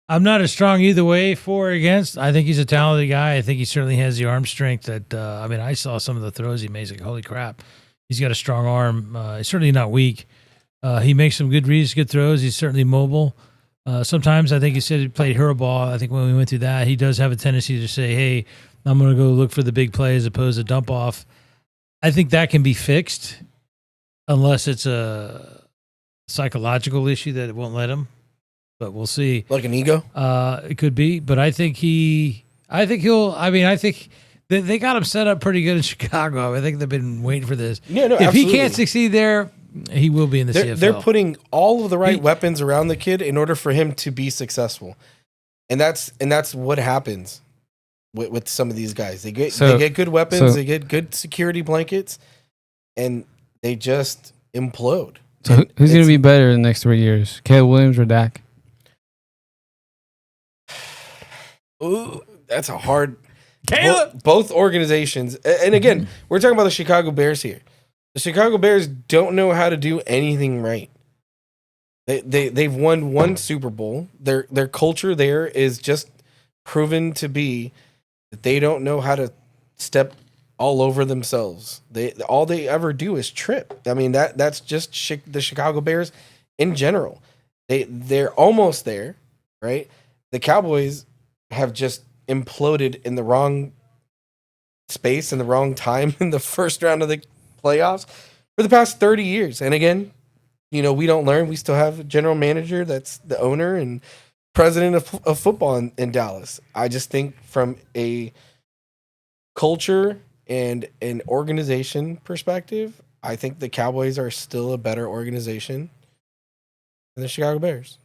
I'm not as strong either way for or against. I think he's a talented guy. I think he certainly has the arm strength that, I saw some of the throws he makes. Like, holy crap. He's got a strong arm. He's certainly not weak. He makes some good reads, good throws. He's certainly mobile. Sometimes I think he said he played hero ball. I think when we went through that, he does have a tendency to say, hey, I'm going to go look for the big play as opposed to dump off. I think that can be fixed unless it's a psychological issue that it won't let him. But we'll see. Like an ego? It could be. But I think they got him set up pretty good in Chicago. I think they've been waiting for this. Yeah, no, if absolutely. he can't succeed there, he will be in the CFL. They're putting all of the right weapons around the kid in order for him to be successful. And that's what happens with some of these guys. They get good weapons, they get good security blankets, and they just implode. So who's going to be better in the next 3 years? Caleb Williams or Dak? Ooh, that's a hard. Both organizations, and again, we're talking about the Chicago Bears here. The Chicago Bears don't know how to do anything right. They've won one Super Bowl. Their culture there is just proven to be that they don't know how to step all over themselves. All they ever do is trip. I mean that's just the Chicago Bears in general. They're almost there, right? The Cowboys have just imploded in the wrong space in the wrong time in the first round of the playoffs for the past 30 years. And again, we don't learn. We still have a general manager that's the owner and president of football in Dallas. I just think from a culture and an organization perspective, I think the Cowboys are still a better organization than the Chicago Bears.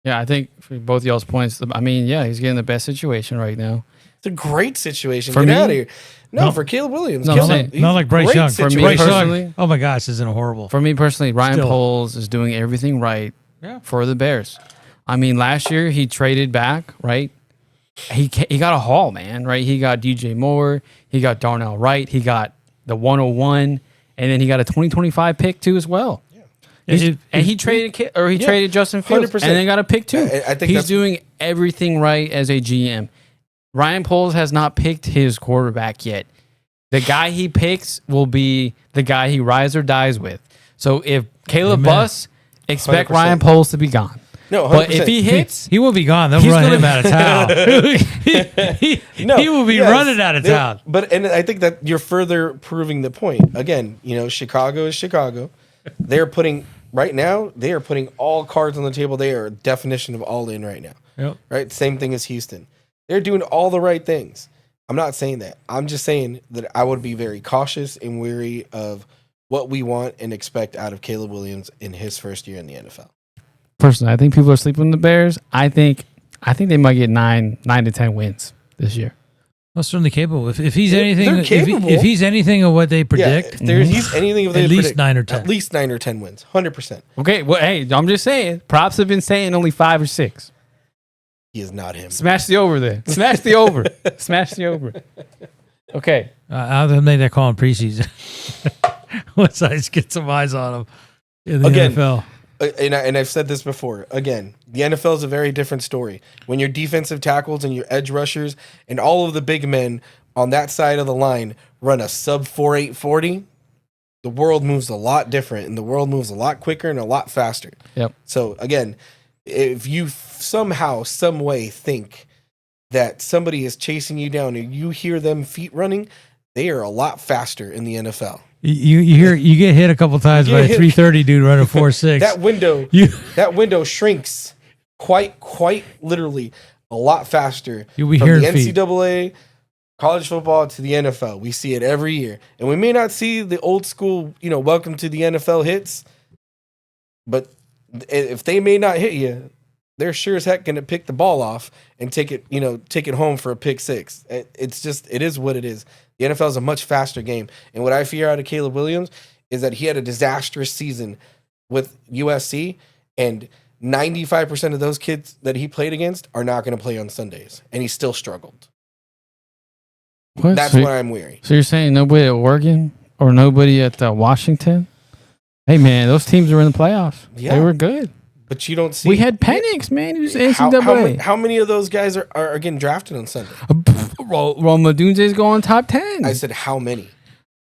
Yeah, I think for both y'all's points, he's getting the best situation right now. It's a great situation. For Get me? out of here. No, for Caleb Williams. No, not like Bryce Young. For me Bryce personally, Young. Oh my gosh, this isn't horrible. For me personally, Ryan Still. Poles is doing everything right for the Bears. I mean, last year he traded back, right? He got a haul, man, right? He got DJ Moore, he got Darnell Wright, he got the 101, and then he got a 2025 pick too as well. He traded Justin Fields 100%. and then got a pick too. I think he's doing everything right as a GM. Ryan Poles has not picked his quarterback yet. The guy he picks will be the guy he rides or dies with. So if Caleb busts, expect 100%. Ryan Poles to be gone. No, 100%. But if he hits, he will be gone. They'll run him out of town. he will be running out of town. But I think that you're further proving the point. Again, Chicago is Chicago. They're putting all cards on the table. They are a definition of all in right now. Yep. Right? Same thing as Houston. They're doing all the right things. I'm not saying that. I'm just saying that I would be very cautious and wary of what we want and expect out of Caleb Williams in his first year in the NFL. Personally, I think people are sleeping on the Bears. I think they might get 9 to 10 wins this year. Well, certainly capable. If he's anything, if he's anything of what they predict, he's anything of at least 9 or 10. At least 9 or 10 wins, 100%. Okay, well, hey, I'm just saying. Props have been saying only 5 or 6. He is not him. Smash the over there. Smash the over. Smash the over. Okay. I'll make that call in preseason. Once I get some eyes on him in the NFL. And I've said this before. Again, the NFL is a very different story. When your defensive tackles and your edge rushers and all of the big men on that side of the line run a sub 4.8 40, the world moves a lot different and the world moves a lot quicker and a lot faster. Yep. So again, if you somehow, some way think that somebody is chasing you down and you hear them feet running, they are a lot faster in the NFL. You get hit a couple times by a 330 dude running 4.6. That window shrinks quite literally a lot faster You'll be from the hearing NCAA, college football to the NFL. We see it every year. And we may not see the old school, welcome to the NFL hits, but if they may not hit you, they're sure as heck going to pick the ball off and take it home for a pick six. It is what it is. The NFL is a much faster game. And what I fear out of Caleb Williams is that he had a disastrous season with USC, and 95% of those kids that he played against are not going to play on Sundays, and he still struggled. What? That's why I'm weary. So you're saying nobody at Oregon or nobody at Washington? Hey, man, those teams were in the playoffs. Yeah. They were good. But you don't see. We had Penix, man. He was NCAA. How many of those guys are getting drafted on Sunday? Roma Dunze's going top 10. I said how many?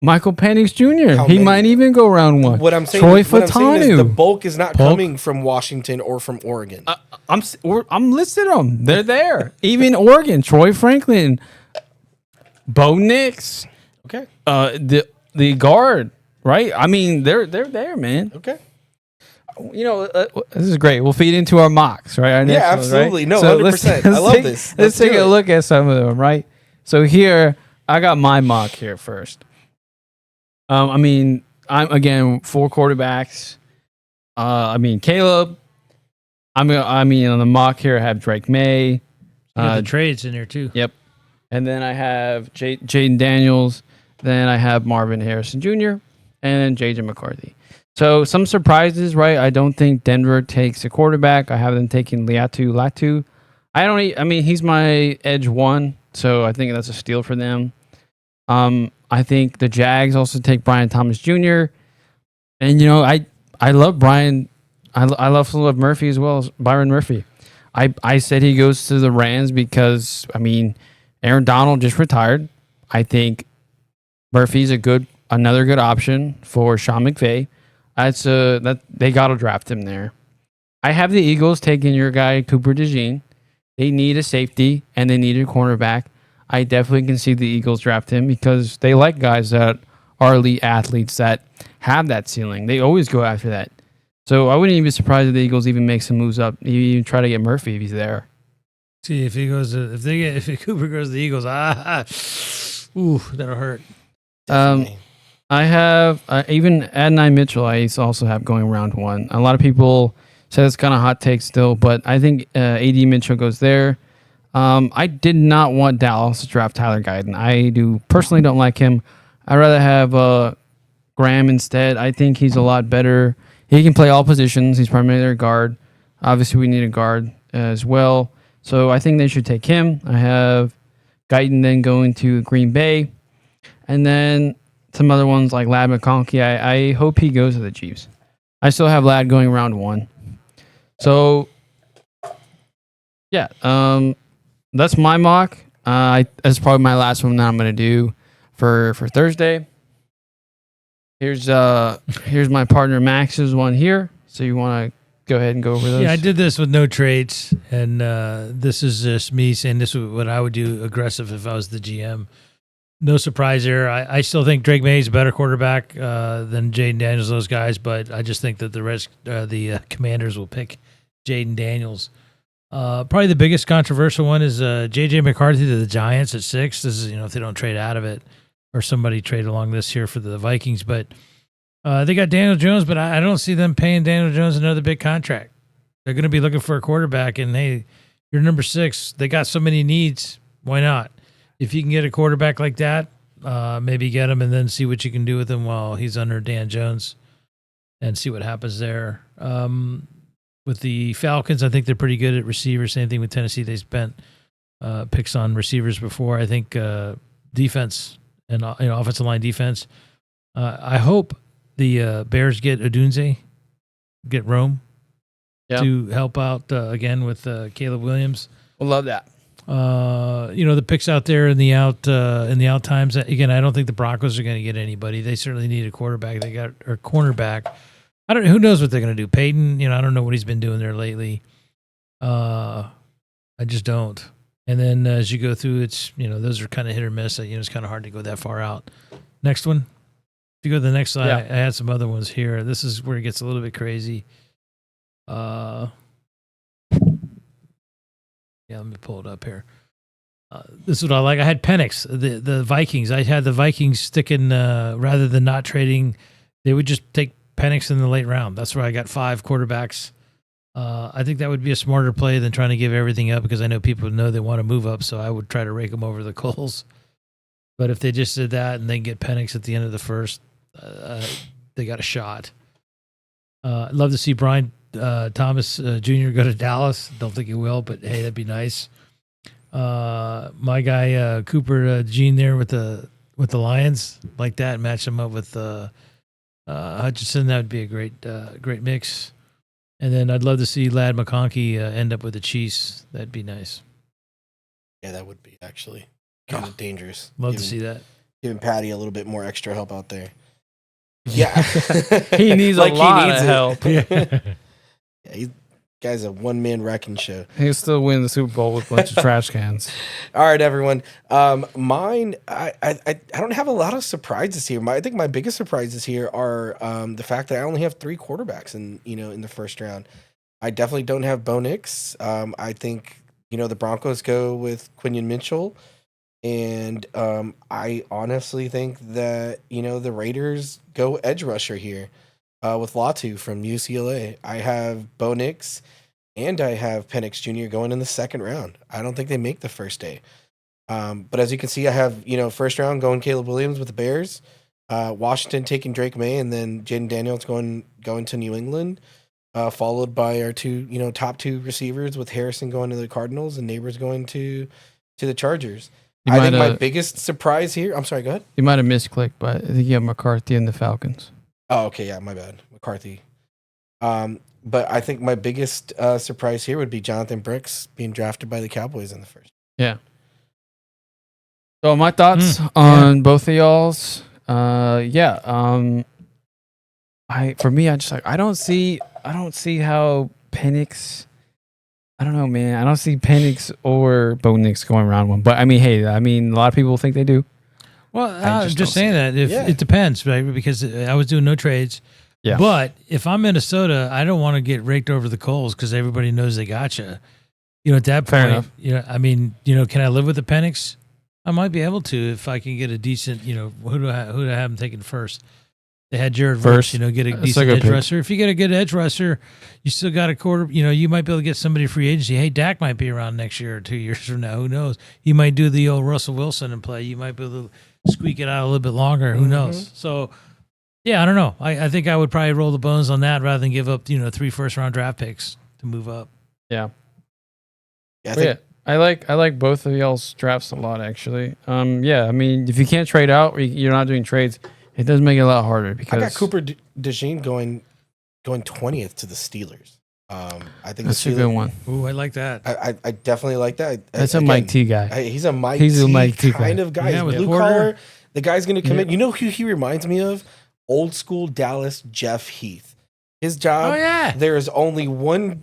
Michael Penix Jr. He might even go round 1. What I'm saying, Troy is the bulk is not Polk. coming from Washington or from Oregon. I'm listed them. They're there. Even Oregon, Troy Franklin, Bo Nix. Okay. The guard, right? I mean, they're there, man. Okay. This is great. We'll feed into our mocks, right? Our yeah, absolutely. Right? No, 100%. I love this. Let's take a look at some of them, right? So here, I got my mock here first. I'm again 4 quarterbacks. Caleb. On the mock here, I have Drake Maye. The trades in there too. Yep. And then I have Jaden Daniels. Then I have Marvin Harrison Jr. and JJ McCarthy. So some surprises, right? I don't think Denver takes a quarterback. I have them taking Latu. He's my edge 1, so I think that's a steal for them. I think the Jags also take Brian Thomas Jr. And I love Brian. I love Murphy as well as Byron Murphy. I said he goes to the Rams because Aaron Donald just retired. I think Murphy's another good option for Sean McVay. That they got to draft him there. I have the Eagles taking your guy Cooper DeJean. They need a safety and they need a cornerback. I definitely can see the Eagles draft him because they like guys that are elite athletes that have that ceiling. They always go after that. So I wouldn't even be surprised if the Eagles even make some moves up. Even try to get Murphy if he's there. See if Cooper goes to the Eagles, that'll hurt. Definitely. I have even Adonai Mitchell. I also have going round 1. A lot of people say it's kind of hot take still, but I think AD Mitchell goes there. I did not want Dallas to draft Tyler Guyton. I personally don't like him. I'd rather have Graham instead. I think he's a lot better. He can play all positions. He's primarily their guard. Obviously, we need a guard as well. So I think they should take him. I have Guyton then going to Green Bay. And then some other ones like Lad McConkey. I hope he goes to the Chiefs. I still have Lad going round 1. So, yeah, that's my mock. That's probably my last one that I'm going to do for Thursday. Here's my partner Max's one here. So you want to go ahead and go over those? Yeah, I did this with no trades, and this is just me saying this is what I would do aggressive if I was the GM. No surprise there. I still think Drake Maye is a better quarterback than Jaden Daniels, those guys, but I just think that the Commanders will pick Jaden Daniels. Probably the biggest controversial one is J.J. McCarthy to the Giants at 6. This is, if they don't trade out of it or somebody trade along this here for the Vikings. But They got Daniel Jones, but I don't see them paying Daniel Jones another big contract. They're going to be looking for a quarterback, and hey, you're number 6. They got so many needs. Why not? If you can get a quarterback like that, maybe get him and then see what you can do with him while he's under Dan Jones and see what happens there. With the Falcons, I think they're pretty good at receivers. Same thing with Tennessee. They spent picks on receivers before. I think defense and offensive line defense. I hope the Bears get Odunze, get Rome to help out again with Caleb Williams. We'll love that. The picks out there in the out times. Again, I don't think the Broncos are going to get anybody. They certainly need a quarterback. They got a cornerback. Who knows what they're going to do? Peyton, I don't know what he's been doing there lately. I just don't. And then as you go through, it's, those are kind of hit or miss. It's kind of hard to go that far out. Next one. If you go to the next slide, I had some other ones here. This is where it gets a little bit crazy. Let me pull it up here. This is what I like. I had Penix, the Vikings. I had the Vikings sticking, rather than not trading, they would just take Penix in the late round. That's where I got 5 quarterbacks. I think that would be a smarter play than trying to give everything up, because I know people know they want to move up, so I would try to rake them over the coals. But if they just did that and then get Penix at the end of the first, they got a shot. I'd love to see Brian Thomas Jr. go to Dallas. Don't think he will, but hey, that'd be nice. My guy Cooper Gene there with the Lions, like that, match him up with Hutchinson. That would be a great mix. And then I'd love to see Lad McConkey end up with the Chiefs. That'd be nice. Yeah, that would be actually kind of dangerous. Love to see that. Giving Patty a little bit more extra help out there. Yeah. He needs a lot of help. Yeah, guy's a one-man wrecking show. He'll still win the Super Bowl with a bunch of trash cans. All right, everyone. Mine, I don't have a lot of surprises here. I think my biggest surprises here are the fact that I only have 3 quarterbacks in the first round. I definitely don't have Bo Nix. I think the Broncos go with Quinion Mitchell, and I honestly think that the Raiders go edge rusher here. With Latu from UCLA. I have Bo Nix and I have Penix Jr. going in the second round. I don't think they make the first day. But as you can see, I have, first round going Caleb Williams with the Bears, Washington taking Drake Maye, and then Jaden Daniels going to New England, followed by our 2, top 2 receivers with Harrison going to the Cardinals and Neighbors going to the Chargers. I think my biggest surprise here, I'm sorry, go ahead. You might have misclicked, but I think you have McCarthy and the Falcons. Oh, okay, yeah, my bad. McCarthy. But I think my biggest surprise here would be Jonathan Brooks being drafted by the Cowboys in the first. Yeah. So my thoughts on both of y'all's. I don't see how Penix. I don't know, man. I don't see Penix or Bo Nix going round 1. But a lot of people think they do. Well, I'm just saying that it depends, right? Because I was doing no trades. Yeah. But if I'm Minnesota, I don't want to get raked over the coals because everybody knows they got you. At that point, can I live with the Penix? I might be able to if I can get a decent, who do I have them taking first? They had Jared Verse, get a decent edge rusher. If you get a good edge rusher, you still got a quarter, you might be able to get somebody free agency. Hey, Dak might be around next year or 2 years from now. Who knows? You might do the old Russell Wilson and play. You might be able to squeak it out a little bit longer. Who knows? So, yeah, I don't know. I think I would probably roll the bones on that rather than give up, 3 first-round draft picks to move up. Yeah. Yeah, I like both of y'all's drafts a lot, actually. If you can't trade out, or you're not doing trades, it does make it a lot harder because I got Cooper DeJean going 20th to the Steelers. I think that's a good one. Ooh, I like that. I definitely like that. That's a Mike T guy. He's a Mike T kind of guy. Yeah, He's blue collar. The guy's going to come in. You know who he reminds me of? Old school Dallas Jeff Heath. His job. Oh yeah. There's only one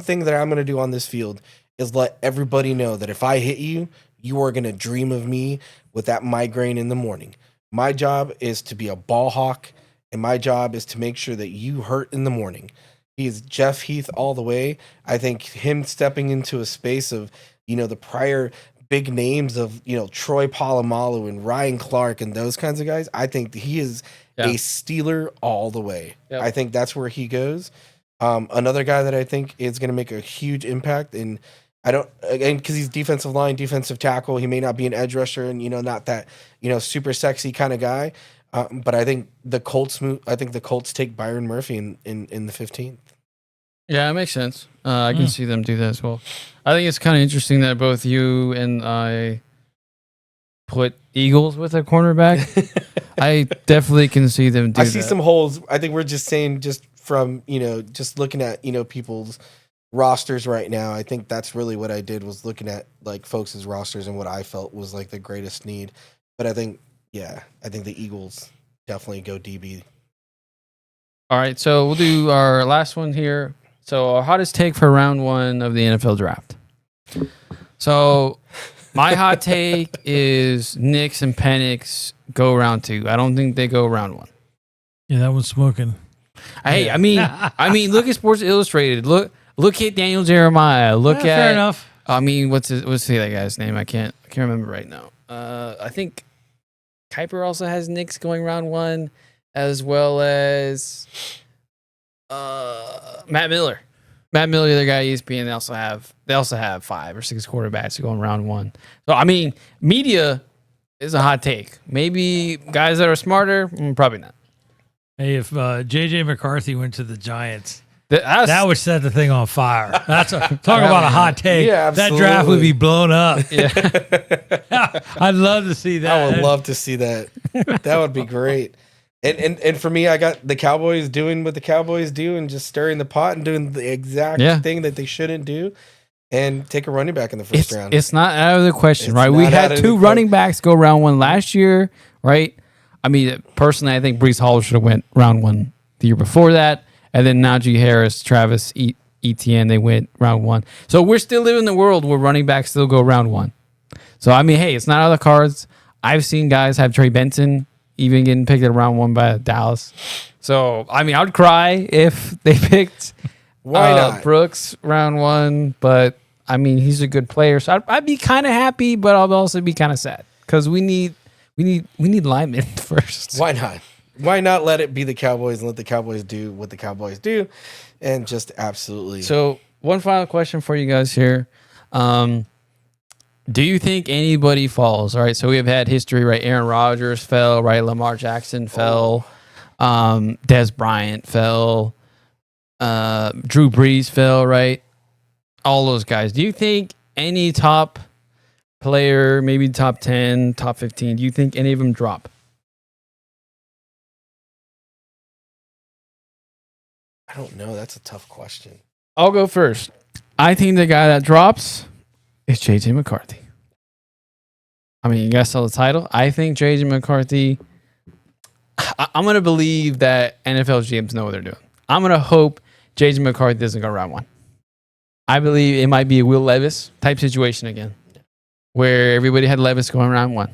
thing that I'm going to do on this field is let everybody know that if I hit you, you are going to dream of me with that migraine in the morning. My job is to be a ball hawk, and my job is to make sure that you hurt in the morning. He's Jeff Heath all the way. I think him stepping into a space of, the prior big names of, Troy Polamalu and Ryan Clark and those kinds of guys, I think he is Yeah. a Steeler all the way. Yep. I think that's where he goes. Another guy that I think is going to make a huge impact, and because he's defensive line, defensive tackle, he may not be an edge rusher, and not that super sexy kind of guy. But I think the Colts take Byron Murphy in the 15th. Yeah, it makes sense. I can see them do that as well. I think it's kind of interesting that both you and I put Eagles with a cornerback. I definitely can see them do that. I see some holes. I think we're just saying, just from just looking at people's rosters right now. I think that's really what I did, was looking at like folks' rosters and what I felt was like the greatest need. But I think the Eagles definitely go DB. All right, so we'll do our last one here. So our hottest take for round 1 of the NFL draft. So my hot take is Knicks and Penix go round 2. I don't think they go round 1. Yeah, that one's smoking. Hey, I mean, look at Sports Illustrated. Look at Daniel Jeremiah. Look at fair enough. I mean, what's that guy's name? I can't remember right now. I think Kuiper also has Knicks going round 1, as well as Matt Miller. Matt Miller, the guy at ESPN, they also have 5 or 6 quarterbacks going round 1. So I mean, media is a hot take. Maybe guys that are smarter, probably not. Hey, if J.J. McCarthy went to the Giants, That would set the thing on fire. Talk about a hot take. Yeah, that draft would be blown up. Yeah. I'd love to see that. I would love to see that. That would be great. And for me, I got the Cowboys doing what the Cowboys do and just stirring the pot and doing the exact thing that they shouldn't do, and take a running back in the first round. It's not out of the question, right? We had 2 running backs go round 1 last year, right? I mean, personally, I think Breece Hall should have went round 1 the year before that. And then Najee Harris, Travis Etienne, they went round 1. So we're still living in the world where running backs still go round 1. So, I mean, hey, it's not out of the cards. I've seen guys have Trey Benson even getting picked at round 1 by Dallas. So, I mean, I would cry if they picked Why not? Brooks round 1. But, I mean, he's a good player. So I'd be kind of happy, but I'll also be kind of sad because we need linemen first. Why not? Why not let it be the Cowboys and let the Cowboys do what the Cowboys do, and just absolutely. So, one final question for you guys here. Do you think anybody falls? All right, so we have had history, right? Aaron Rodgers fell, right? Lamar Jackson fell. Des Bryant fell. Drew Brees fell, right? All those guys. Do you think any top player, maybe top 10, top 15, do you think any of them drop? I don't know. That's a tough question. I'll go first. I think the guy that drops is J.J. McCarthy. I mean, you guys saw the title. I think J.J. McCarthy, I'm going to believe that NFL GMs know what they're doing. I'm going to hope J.J. McCarthy doesn't go round 1. I believe it might be a Will Levis type situation again, where everybody had Levis going round 1.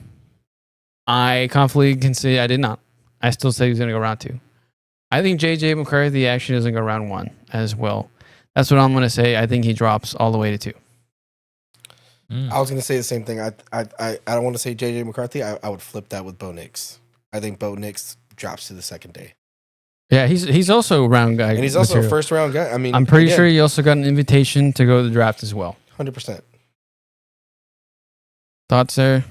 I confidently can say I did not. I still say he's going to go round 2. I think J.J. McCarthy actually doesn't go round 1 as well. That's what I'm going to say. I think he drops all the way to 2. I was going to say the same thing. I don't want to say J.J. McCarthy. I would flip that with Bo Nix. I think Bo Nix drops to the second day. Yeah, he's also a round guy. And he's also a first round guy. I mean, I'm pretty sure he also got an invitation to go to the draft as well. 100%. Thoughts there?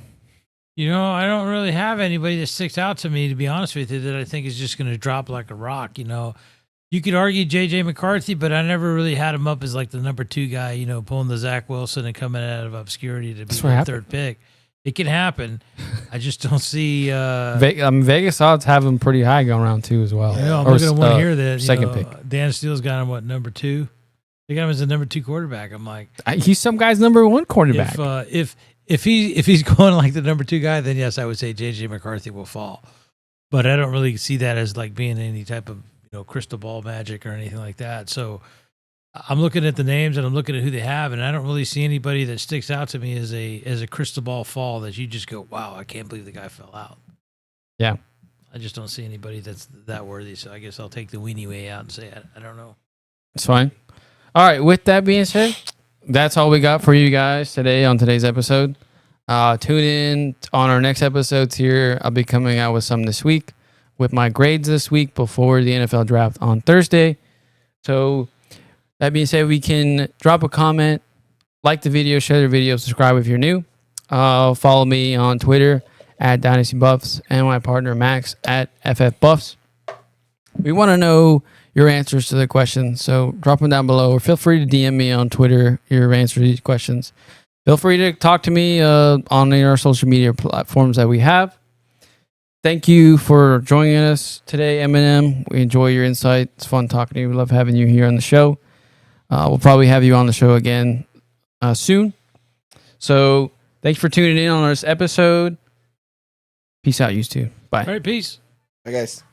I don't really have anybody that sticks out to me, to be honest with you, that I think is just going to drop like a rock. You could argue J.J. McCarthy, but I never really had him up as like the number 2 guy, pulling the Zach Wilson and coming out of obscurity to be the third pick. It can happen. I just don't see. Vegas odds have him pretty high going round 2 as well. I'm looking at one here that second pick. Dan Steele's got him number 2. They got him as the number 2 quarterback. I'm like, he's some guy's number 1 quarterback. If he's going like the number 2 guy, then yes, I would say J.J. McCarthy will fall. But I don't really see that as like being any type of crystal ball magic or anything like that. So I'm looking at the names and I'm looking at who they have, and I don't really see anybody that sticks out to me as a crystal ball fall that you just go, wow, I can't believe the guy fell out. Yeah, I just don't see anybody that's that worthy. So I guess I'll take the weenie way out and say I don't know. It's fine. All right. With that being said, that's all we got for you guys today on today's episode. Tune in on our next episodes here. I'll be coming out with some this week. with my grades this week before the NFL draft on Thursday. So that being said, we can drop a comment, like the video, share the video, subscribe if you're new. Follow me on Twitter at Dynasty Buffs and my partner Max at FF Buffs. We want to know your answers to the questions, so drop them down below, or feel free to DM me on Twitter your answer to these questions. Feel free to talk to me on our social media platforms that we have. Thank you for joining us today, Eminem. We enjoy your insight. It's fun talking to you. We love having you here on the show. We'll probably have you on the show again soon. So thanks for tuning in on this episode. Peace out, you two. Bye. All right, peace. Bye, guys.